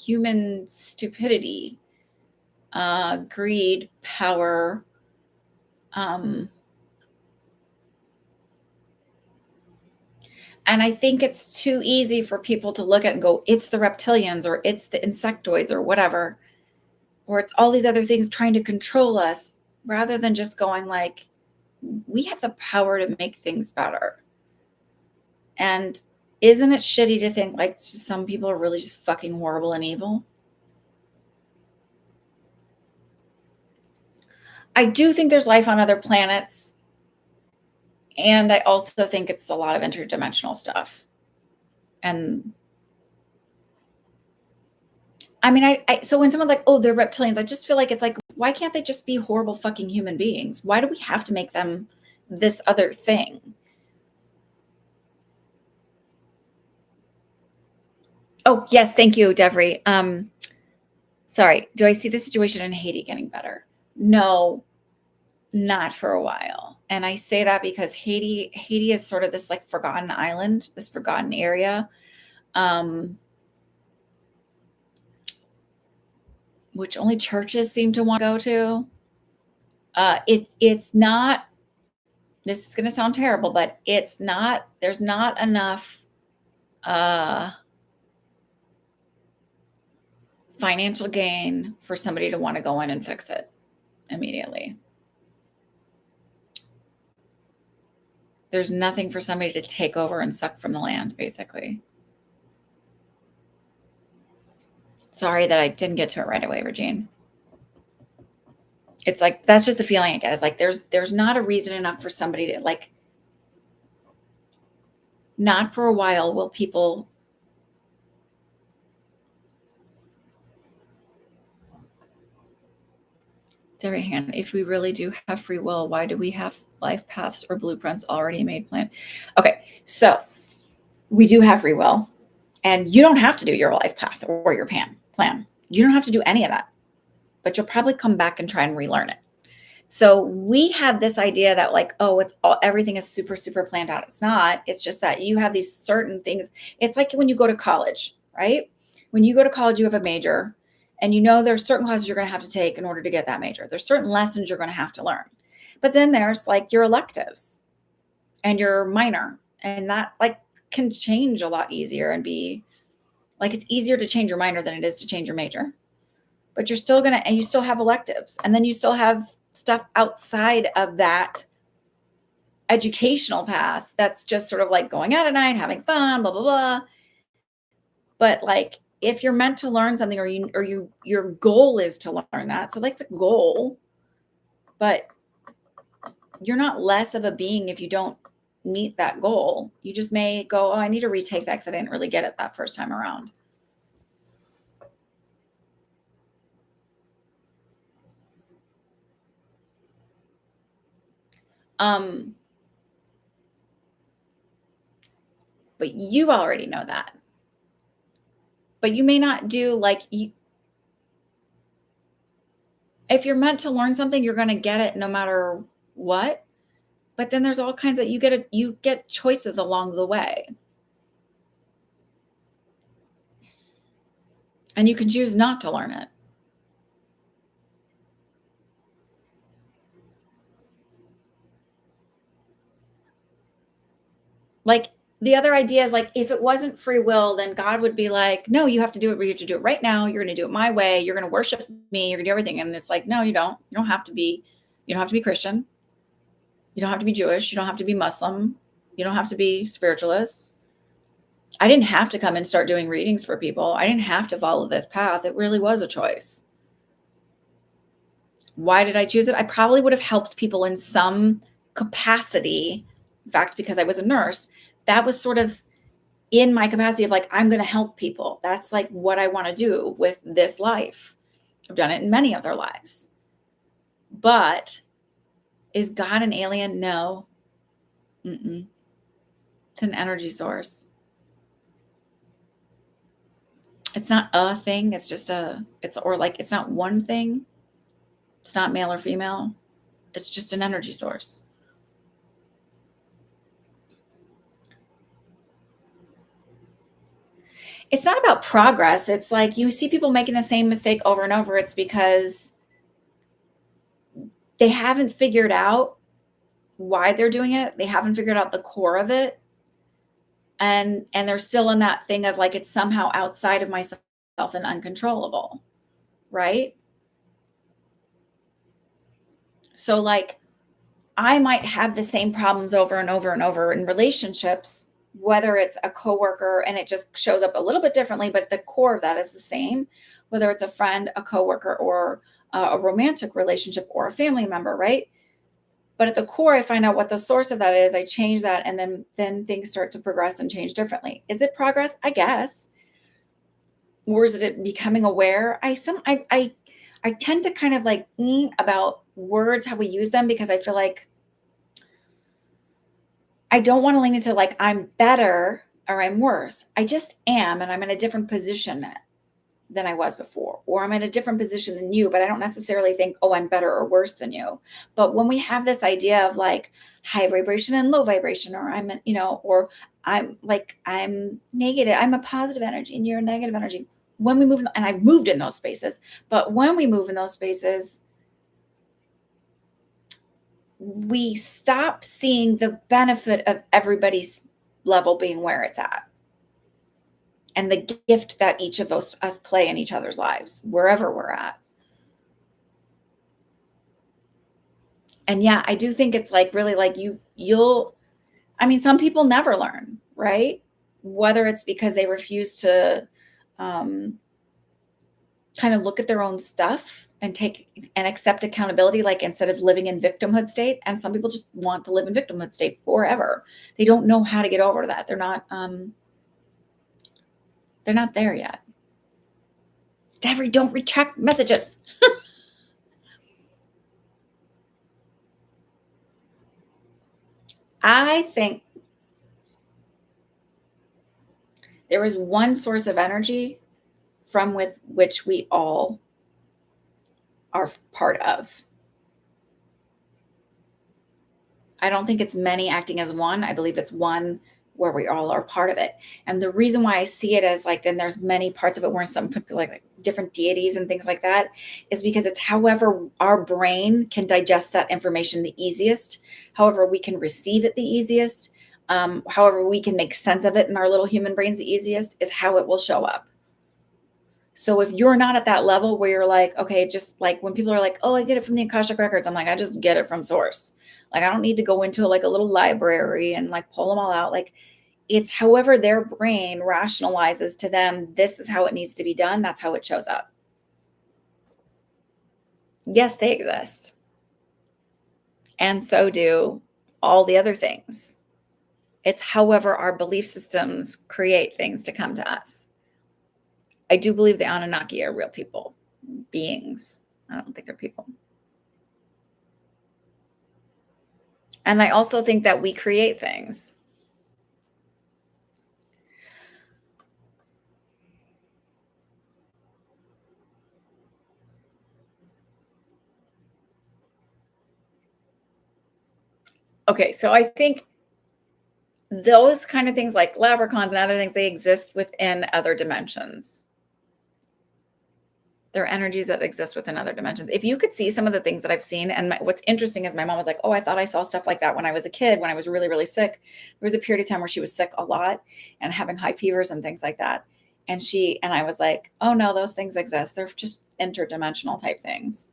human stupidity, greed, power. And I think it's too easy for people to look at and go, it's the reptilians or it's the insectoids or whatever, or it's all these other things trying to control us, rather than just going like, we have the power to make things better. And isn't it shitty to think like some people are really just fucking horrible and evil? I do think there's life on other planets. And I also think it's a lot of interdimensional stuff. And I mean, so when someone's like, oh, they're reptilians, I just feel like it's like, why can't they just be horrible fucking human beings? Why do we have to make them this other thing? Oh, yes. Thank you, Devry. Sorry. Do I see the situation in Haiti getting better? No, not for a while. And I say that because Haiti is sort of this like forgotten island, this forgotten area, which only churches seem to want to go to. It's not, this is going to sound terrible, but it's not, there's not enough financial gain for somebody to want to go in and fix it immediately. There's nothing for somebody to take over and suck from the land, basically. Sorry that I didn't get to it right away, Regine. It's like, that's just the feeling I get. It's like, there's not a reason enough for somebody to like, not for a while will people hand. If we really do have free will, why do we have life paths or blueprints already made planned? Okay, so we do have free will, and you don't have to do your life path or your plan. You don't have to do any of that, but you'll probably come back and try and relearn it. So we have this idea that like, oh, it's all, everything is super, super planned out. It's not. It's just that you have these certain things. It's like when you go to college, right? When you go to college, you have a major, and you know there's certain classes you're going to have to take in order to get that major. There's certain lessons you're going to have to learn. But then there's like your electives and your minor, and that like can change a lot easier and be like, it's easier to change your minor than it is to change your major. But you're still going to, and you still have electives, and then you still have stuff outside of that educational path that's just sort of like going out at night, having fun, blah, blah, blah. But like, if you're meant to learn something, or your goal is to learn that, so like it's a goal, but you're not less of a being if you don't meet that goal. You just may go, oh, I need to retake that because I didn't really get it that first time around. But you already know that. But you may not do like you. If you're meant to learn something, you're going to get it no matter what. But then there's all kinds of, you get choices along the way. And you can choose not to learn it. Like the other idea is like, if it wasn't free will, then God would be like, no, you have to do it. You have to do it right now. You're going to do it my way. You're going to worship me. You're going to do everything. And it's like, no, you don't. You don't have to be Christian. You don't have to be Jewish. You don't have to be Muslim. You don't have to be spiritualist. I didn't have to come and start doing readings for people. I didn't have to follow this path. It really was a choice. Why did I choose it? I probably would have helped people in some capacity. In fact, because I was a nurse, that was sort of in my capacity of like, I'm going to help people. That's like what I want to do with this life. I've done it in many other lives. But is God an alien? No. Mm-mm. It's an energy source. It's not a thing. It's just it's not one thing. It's not male or female. It's just an energy source. It's not about progress. It's like you see people making the same mistake over and over. It's because they haven't figured out why they're doing it. They haven't figured out the core of it. And they're still in that thing of like it's somehow outside of myself and uncontrollable, right? So like I might have the same problems over and over and over in relationships, whether it's a coworker and it just shows up a little bit differently, but the core of that is the same, whether it's a friend, a coworker, or a romantic relationship or a family member, right? But at the core, I find out what the source of that is. I change that, and then things start to progress and change differently. Is it progress? I guess. Or is it becoming aware? I tend to kind of like about words, how we use them, because I feel like I don't want to lean into like I'm better or I'm worse. I just am, and I'm in a different position than I was before, or I'm in a different position than you, but I don't necessarily think, oh, I'm better or worse than you. But when we have this idea of like high vibration and low vibration, or or I'm negative, I'm a positive energy and you're a negative energy. When we move, and I've moved in those spaces, but when we move in those spaces, we stop seeing the benefit of everybody's level being where it's at and the gift that each of us play in each other's lives, wherever we're at. And yeah, I do think it's like really like I mean, some people never learn, right? Whether it's because they refuse to um, kind of look at their own stuff and take and accept accountability, like instead of living in victimhood state. And some people just want to live in victimhood state forever. They don't know how to get over that. They're not there yet. Devery, don't recheck messages. I think there is one source of energy from with which we all are part of. I don't think it's many acting as one. I believe it's one where we all are part of it. And the reason why I see it as like, then there's many parts of it where some people like different deities and things like that is because it's however our brain can digest that information the easiest, however we can receive it the easiest, however we can make sense of it in our little human brains the easiest is how it will show up. So if you're not at that level where you're like, okay, just like when people are like, oh, I get it from the Akashic records, I'm like, I just get it from source. Like I don't need to go into like a little library and like pull them all out. Like it's however their brain rationalizes to them, this is how it needs to be done. That's how it shows up. Yes, they exist. And so do all the other things. It's however our belief systems create things to come to us. I do believe the Anunnaki are real people, beings. I don't think they're people. And I also think that we create things. Okay, so I think those kind of things like leprechauns and other things, they exist within other dimensions. They're energies that exist within other dimensions. If you could see some of the things that I've seen, and what's interesting is my mom was like, "Oh, I thought I saw stuff like that when I was a kid, when I was really, really sick." There was a period of time where she was sick a lot and having high fevers and things like that. And I was like, "Oh no, those things exist. They're just interdimensional type things."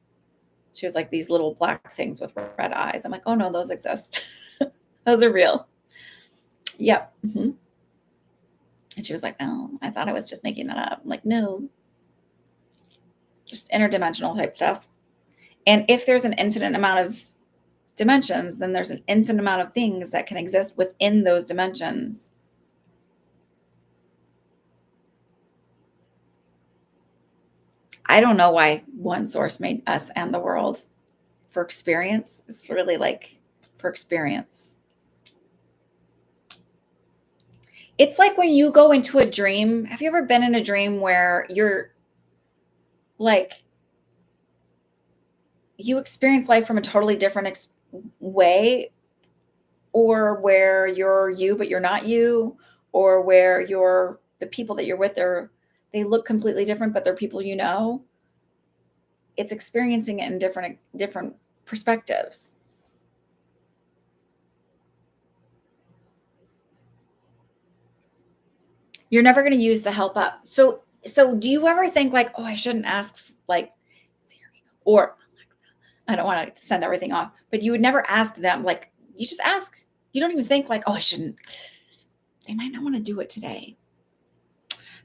She was like, "These little black things with red eyes." I'm like, "Oh no, those exist. Those are real." Yep. And she was like, "Oh, I thought I was just making that up." I'm like, "No, just interdimensional type stuff." And if there's an infinite amount of dimensions, then there's an infinite amount of things that can exist within those dimensions. I don't know why one source made us and the world for experience. It's really like for experience. It's like when you go into a dream. Have you ever been in a dream where you're like, you experience life from a totally different way, or where you're you, but you're not you, or where you're the people that you're with, they look completely different, but they're people you know. It's experiencing it in different perspectives. You're never going to use the help up. So do you ever think like, oh, I shouldn't ask like Siri or Alexa? I don't want to send everything off, but you would never ask them. Like, you just ask. You don't even think like, oh, I shouldn't. They might not want to do it today.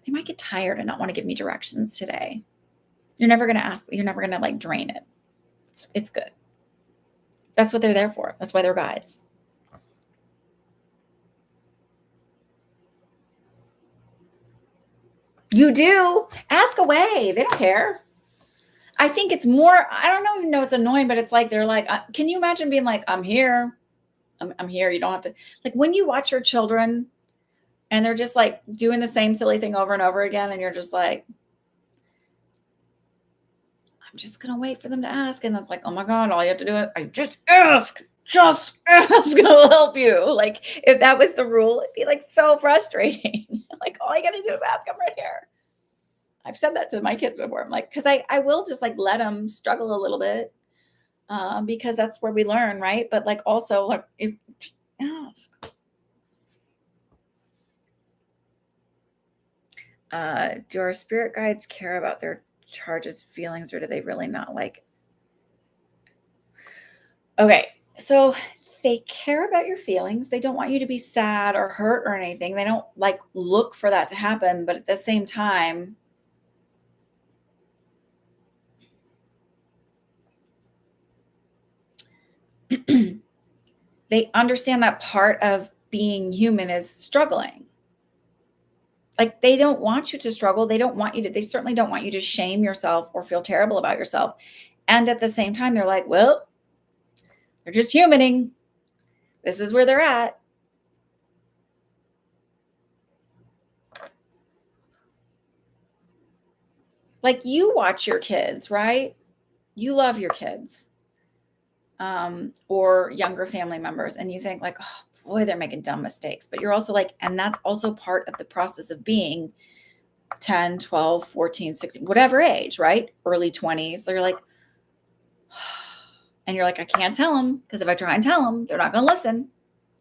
They might get tired and not want to give me directions today. You're never going to ask. You're never going to like drain it. It's good. That's what they're there for. That's why they're guides. You do. Ask away. They don't care. I think it's more, I don't even know it's annoying, but it's like, they're like, can you imagine being like, I'm here. I'm here. You don't have to, like when you watch your children and they're just like doing the same silly thing over and over again. And you're just like, I'm just going to wait for them to ask. And that's like, oh my God, all you have to do is just ask. Just ask. It'll help you. Like if that was the rule, it'd be like so frustrating. Like all you got to do is ask. I'm right here. I've said that to my kids before. I'm like, because I will just like let them struggle a little bit because that's where we learn, right? But like also like if ask. Do our spirit guides care about their charges, feelings, or do they really not like? Okay, so they care about your feelings. They don't want you to be sad or hurt or anything. They don't like look for that to happen. But at the same time, they understand that part of being human is struggling. Like they don't want you to struggle. They certainly don't want you to shame yourself or feel terrible about yourself. And at the same time, they're like, well, they're just humaning. This is where they're at. Like you watch your kids, right? You love your kids or younger family members, and you think like, oh boy, they're making dumb mistakes. But you're also like, and that's also part of the process of being 10, 12, 14, 16, whatever age, right? Early 20s. So you're like, and you're like, I can't tell them because if I try and tell them, they're not going to listen.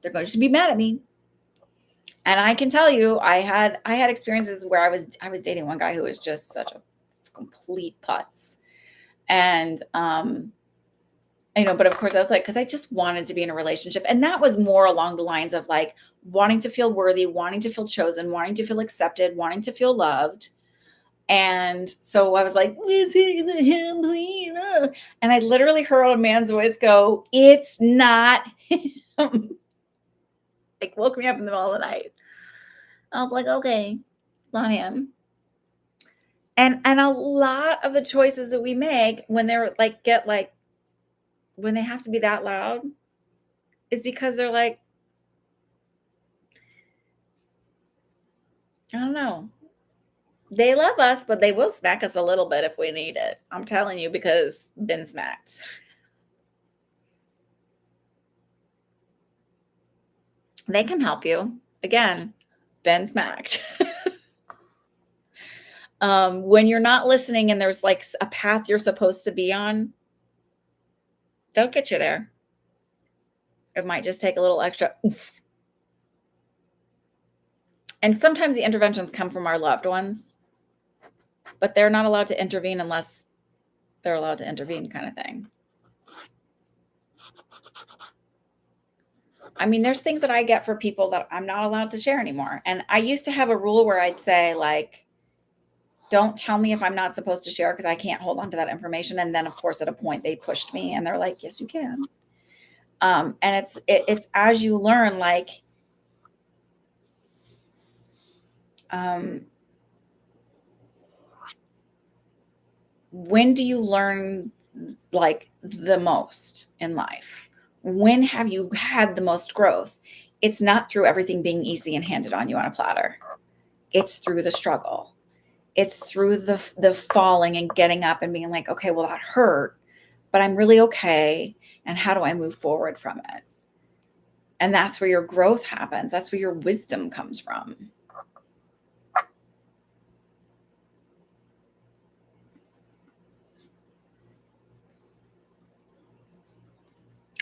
They're going to just be mad at me. And I can tell you, I had experiences where I was dating one guy who was just such a complete putz. And, but of course I was like, cause I just wanted to be in a relationship. And that was more along the lines of like wanting to feel worthy, wanting to feel chosen, wanting to feel accepted, wanting to feel loved. And so I was like, is it him, please? And I literally heard a man's voice go, it's not him. Like woke me up in the middle of the night. I was like, okay, not him. And a lot of the choices that we make when they're like, when they have to be that loud is because they're like, I don't know. They love us, but they will smack us a little bit if we need it. I'm telling you, because been smacked. They can help you. Again, been smacked. When you're not listening and there's like a path you're supposed to be on, they'll get you there. It might just take a little extra oof. And sometimes the interventions come from our loved ones, but they're not allowed to intervene unless they're allowed to intervene, kind of thing. I mean, there's things that I get for people that I'm not allowed to share anymore. And I used to have a rule where I'd say like, don't tell me if I'm not supposed to share because I can't hold on to that information. And then of course, at a point they pushed me and they're like, yes, you can. And it's as you learn, like, when do you learn like the most in life? When have you had the most growth? It's not through everything being easy and handed on you on a platter. It's through the struggle. It's through the falling and getting up and being like, okay, well, that hurt, but I'm really okay. And how do I move forward from it? And that's where your growth happens. That's where your wisdom comes from.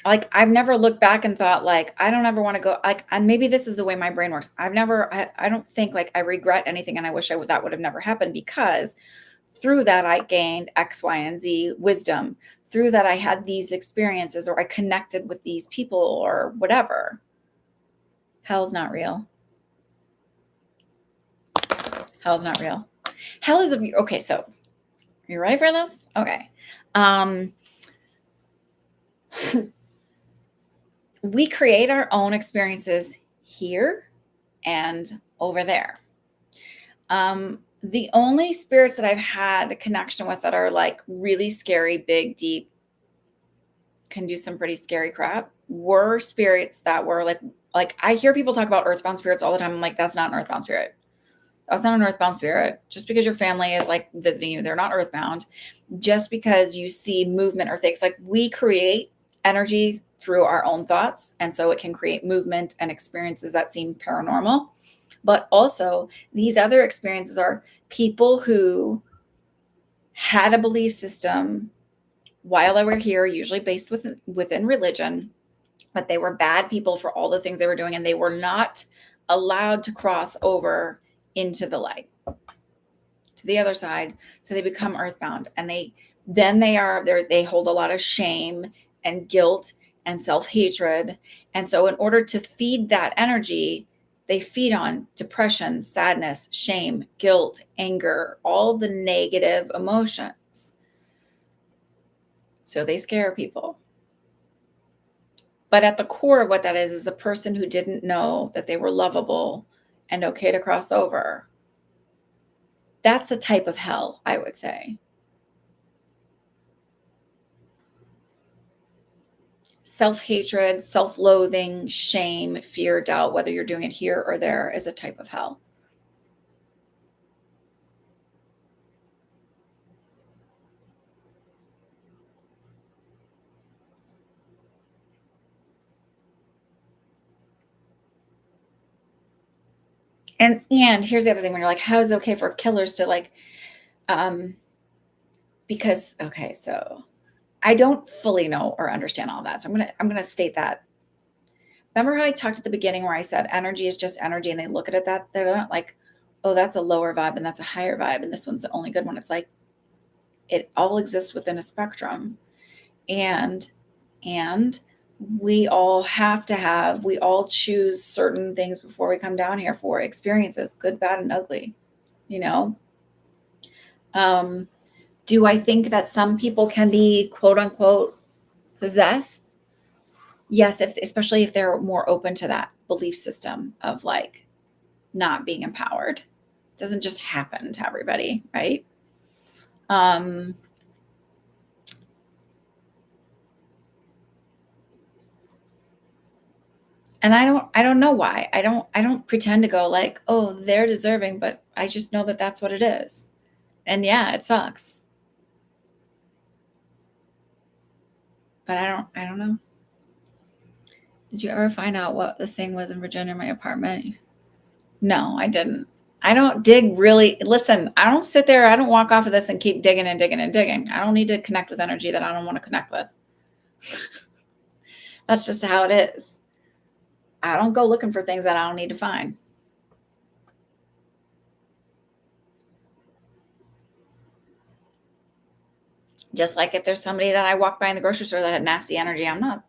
Like, I've never looked back and thought, like, I don't ever wanna go like, and maybe this is the way my brain works. I don't think, like, I regret anything, and I wish that would have never happened because through that, I gained X, Y, and Z wisdom. Through that, I had these experiences or I connected with these people or whatever. Hell's not real. Hell's not real. Hell is a okay, so are you ready for this? Okay. Um, we create our own experiences here and over there. The only spirits that I've had a connection with that are like really scary, big, deep, can do some pretty scary crap were spirits that were like I hear people talk about earthbound spirits all the time. I'm like, that's not an earthbound spirit. That's not an earthbound spirit. Just because your family is like visiting you, they're not earthbound. Just because you see movement or things, like we create energy through our own thoughts. And so it can create movement and experiences that seem paranormal. But also, these other experiences are people who had a belief system while they were here, usually based within religion, but they were bad people for all the things they were doing, and they were not allowed to cross over into the light, to the other side. So they become earthbound, and they hold a lot of shame and guilt and self-hatred. And so in order to feed that energy, they feed on depression, sadness, shame, guilt, anger, all the negative emotions. So they scare people. But at the core of what that is a person who didn't know that they were lovable and okay to cross over. That's a type of hell, I would say. Self-hatred, self-loathing, shame, fear, doubt, whether you're doing it here or there, is a type of hell. And here's the other thing when you're like, how is it okay for killers to like um because okay, so I don't fully know or understand all that. So I'm gonna state that. Remember how I talked at the beginning where I said energy is just energy and they look at it that they're not like, oh, that's a lower vibe and that's a higher vibe and this one's the only good one. It's like it all exists within a spectrum. And and we all choose certain things before we come down here for experiences, good, bad, and ugly, you know? Um, do I think that some people can be quote unquote possessed? Yes, especially if they're more open to that belief system of like not being empowered. It doesn't just happen to everybody, right? Um, and I don't know why. I don't pretend to go like, "Oh, they're deserving," but I just know that that's what it is. And yeah, it sucks. But I don't know. Did you ever find out what the thing was in Virginia in my apartment? No, I didn't. I don't dig really. Listen, I don't sit there, I don't walk off of this and keep digging and digging and digging. I don't need to connect with energy that I don't want to connect with. That's just how it is. I don't go looking for things that I don't need to find. Just like if there's somebody that I walk by in the grocery store that had nasty energy, I'm not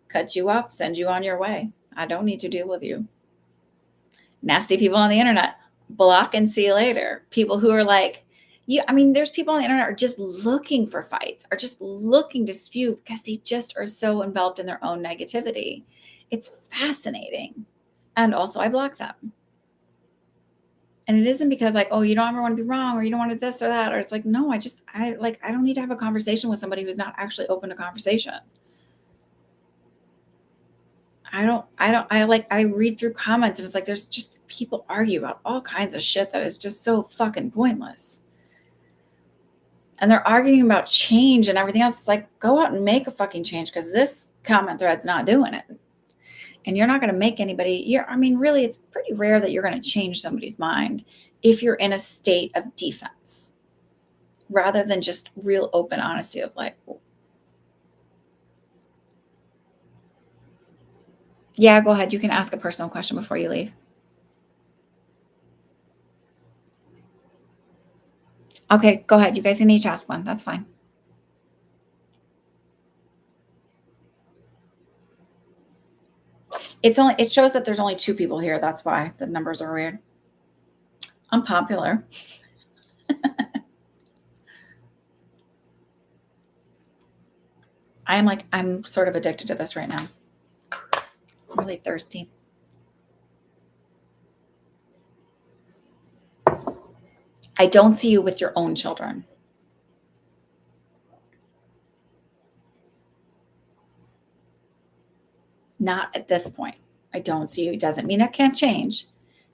cut you off, send you on your way. I don't need to deal with you. Nasty people on the internet, block and see you later. People who are like, you, I mean, there's people on the internet are just looking for fights, are just looking to spew because they just are so enveloped in their own negativity. It's fascinating. And also I block them. And it isn't because like, oh, you don't ever want to be wrong or you don't want to this or that. Or it's like, no, I don't need to have a conversation with somebody who's not actually open to conversation. I read through comments and it's like, there's just people argue about all kinds of shit that is just so fucking pointless. And they're arguing about change and everything else. It's like, go out and make a fucking change because this comment thread's not doing it. And you're not going to make anybody, I mean, really, it's pretty rare that you're going to change somebody's mind if you're in a state of defense rather than just real open honesty of like, Yeah, go ahead. You can ask a personal question before you leave. Okay, go ahead. You guys can each ask one. That's fine. It shows that there's only 2 people here. That's why the numbers are weird. I'm popular. I'm sort of addicted to this right now. I'm really thirsty. I don't see you with your own children. Not at this point. I don't see you. It doesn't mean it can't change.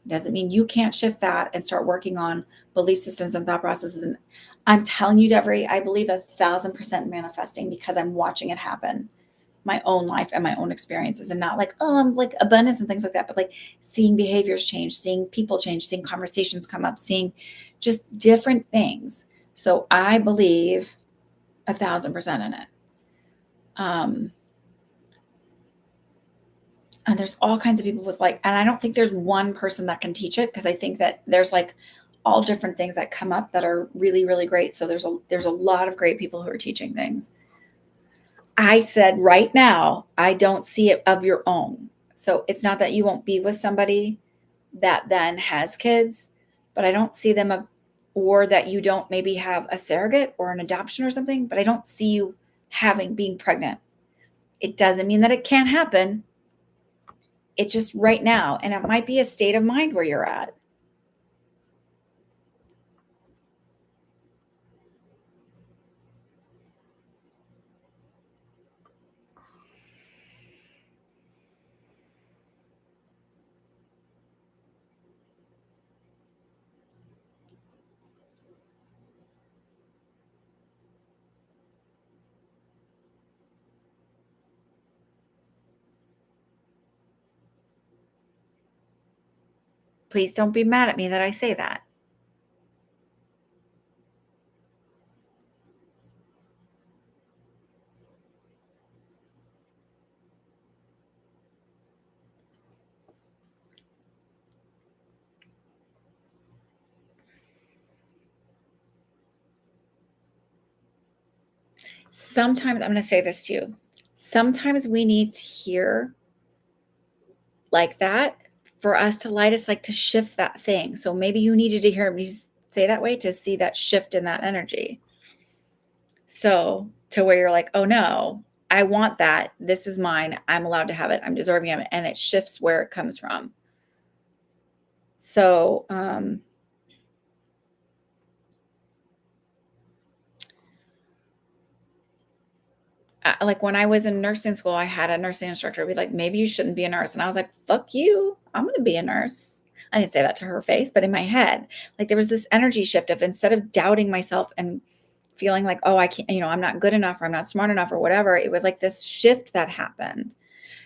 It doesn't mean you can't shift that and start working on belief systems and thought processes. And I'm telling you, Devery, I believe 1,000% manifesting because I'm watching it happen, my own life and my own experiences, and not like, oh, I'm like abundance and things like that, but like seeing behaviors change, seeing people change, seeing conversations come up, seeing just different things. So I believe 1,000% in it. And there's all kinds of people with like, and I don't think there's one person that can teach it because I think that there's like all different things that come up that are really, really great. So there's a lot of great people who are teaching things. I said right now, I don't see it of your own. So it's not that you won't be with somebody that then has kids, but I don't see them or that you don't maybe have a surrogate or an adoption or something, but I don't see you being pregnant. It doesn't mean that it can't happen. It's just right now. And it might be a state of mind where you're at. Please don't be mad at me that I say that. Sometimes I'm going to say this to you. Sometimes we need to hear like that for us to light us, like to shift that thing. So maybe you needed to hear me say that way to see that shift in that energy. So to where you're like, oh no, I want that. This is mine. I'm allowed to have it. I'm deserving of it. And it shifts where it comes from. So, like when I was in nursing school, I had a nursing instructor be like, maybe you shouldn't be a nurse. And I was like, fuck you. I'm going to be a nurse. I didn't say that to her face, but in my head, like there was this energy shift of instead of doubting myself and feeling like, oh, I can't, I'm not good enough or I'm not smart enough or whatever. It was like this shift that happened.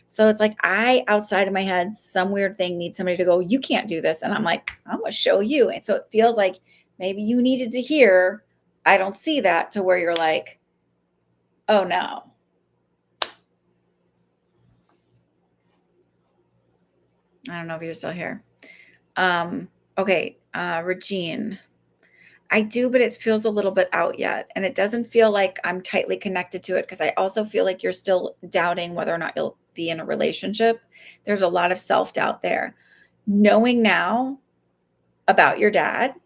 So it's like outside of my head, some weird thing needs somebody to go, you can't do this. And I'm like, I'm going to show you. And so it feels like maybe you needed to hear, I don't see that, to where you're like, oh no. I don't know if you're still here. Okay. Regine. I do, but it feels a little bit out yet. And it doesn't feel like I'm tightly connected to it because I also feel like you're still doubting whether or not you'll be in a relationship. There's a lot of self-doubt there. Knowing now about your dad,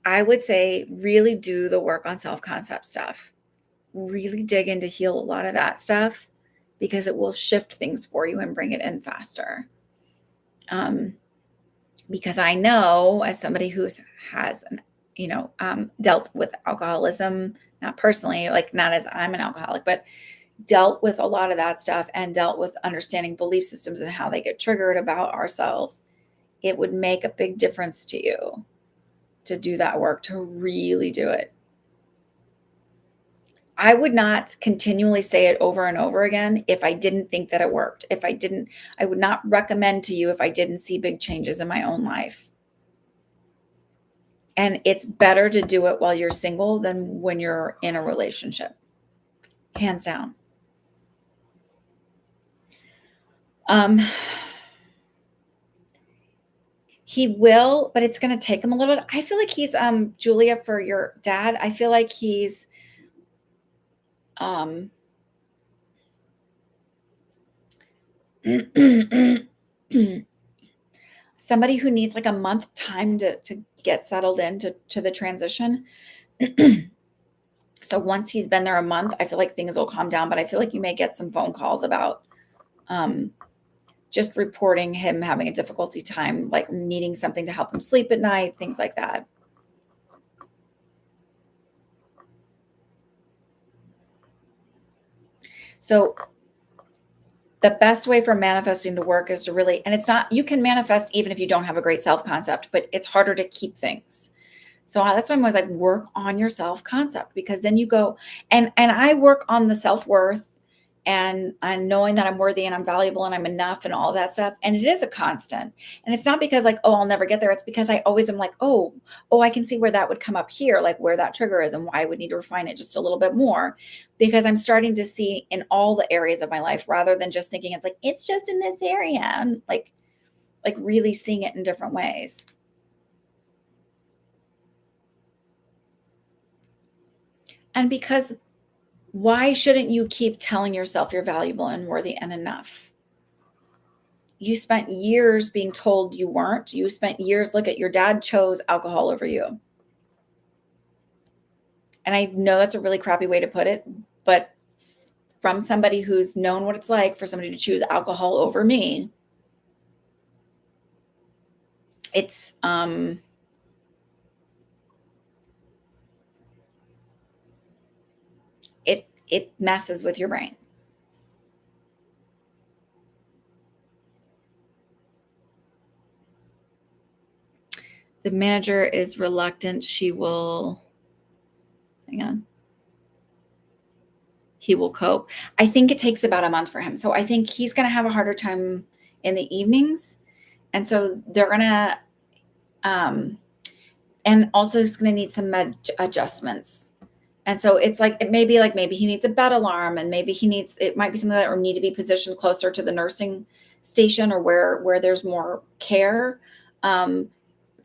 I would say really do the work on self-concept stuff. Really dig in to heal a lot of that stuff because it will shift things for you and bring it in faster. Because I know, as somebody who has dealt with alcoholism, not personally, like not as I'm an alcoholic, but dealt with a lot of that stuff and dealt with understanding belief systems and how they get triggered about ourselves, it would make a big difference to you to do that work, to really do it. I would not continually say it over and over again if I didn't think that it worked. I would not recommend to you if I didn't see big changes in my own life. And it's better to do it while you're single than when you're in a relationship. Hands down. Um, he will, but it's gonna take him a little bit. I feel like he's, Julia, for your dad, I feel like he's, um somebody who needs like a month time to get settled into to the transition. So once he's been there a month, I feel like things will calm down, but I feel like you may get some phone calls about um, just reporting him having a difficulty time, like needing something to help him sleep at night, things like that. So the best way for manifesting to work is to really, and it's not, you can manifest even if you don't have a great self concept, but it's harder to keep things. So that's why I'm always like, work on your self concept, because then you go, and I work on the self worth and knowing that I'm worthy and I'm valuable and I'm enough and all that stuff. And it is a constant. And it's not because like, oh, I'll never get there. It's because I always am like, I can see where that would come up here, like where that trigger is and why I would need to refine it just a little bit more, because I'm starting to see in all the areas of my life rather than just thinking it's like it's just in this area, and like really seeing it in different ways. And because why shouldn't you keep telling yourself you're valuable and worthy and enough? You spent years being told you weren't. You spent years, look at your dad chose alcohol over you. And I know that's a really crappy way to put it, but from somebody who's known what it's like for somebody to choose alcohol over me, it's it messes with your brain. The manager is reluctant. She will, hang on. He will cope. I think it takes about a month for him. So I think he's going to have a harder time in the evenings. And so they're going to, um, and also he's going to need some med adjustments. And so it's like, it may be like, maybe he needs a bed alarm, and maybe he needs, it might be something that or need to be positioned closer to the nursing station or where there's more care. Um,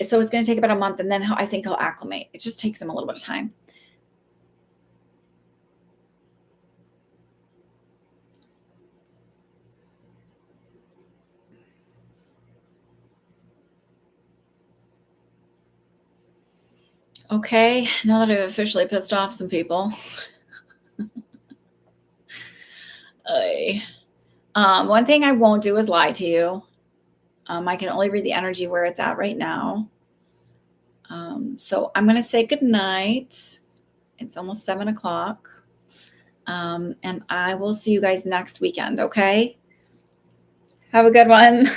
so it's going to take about a month, and then I think he'll acclimate. It just takes him a little bit of time. Okay, now that I've officially pissed off some people, I, one thing I won't do is lie to you. I can only read the energy where it's at right now. So I'm going to say good night. It's almost 7 o'clock. And I will see you guys next weekend. Okay. Have a good one.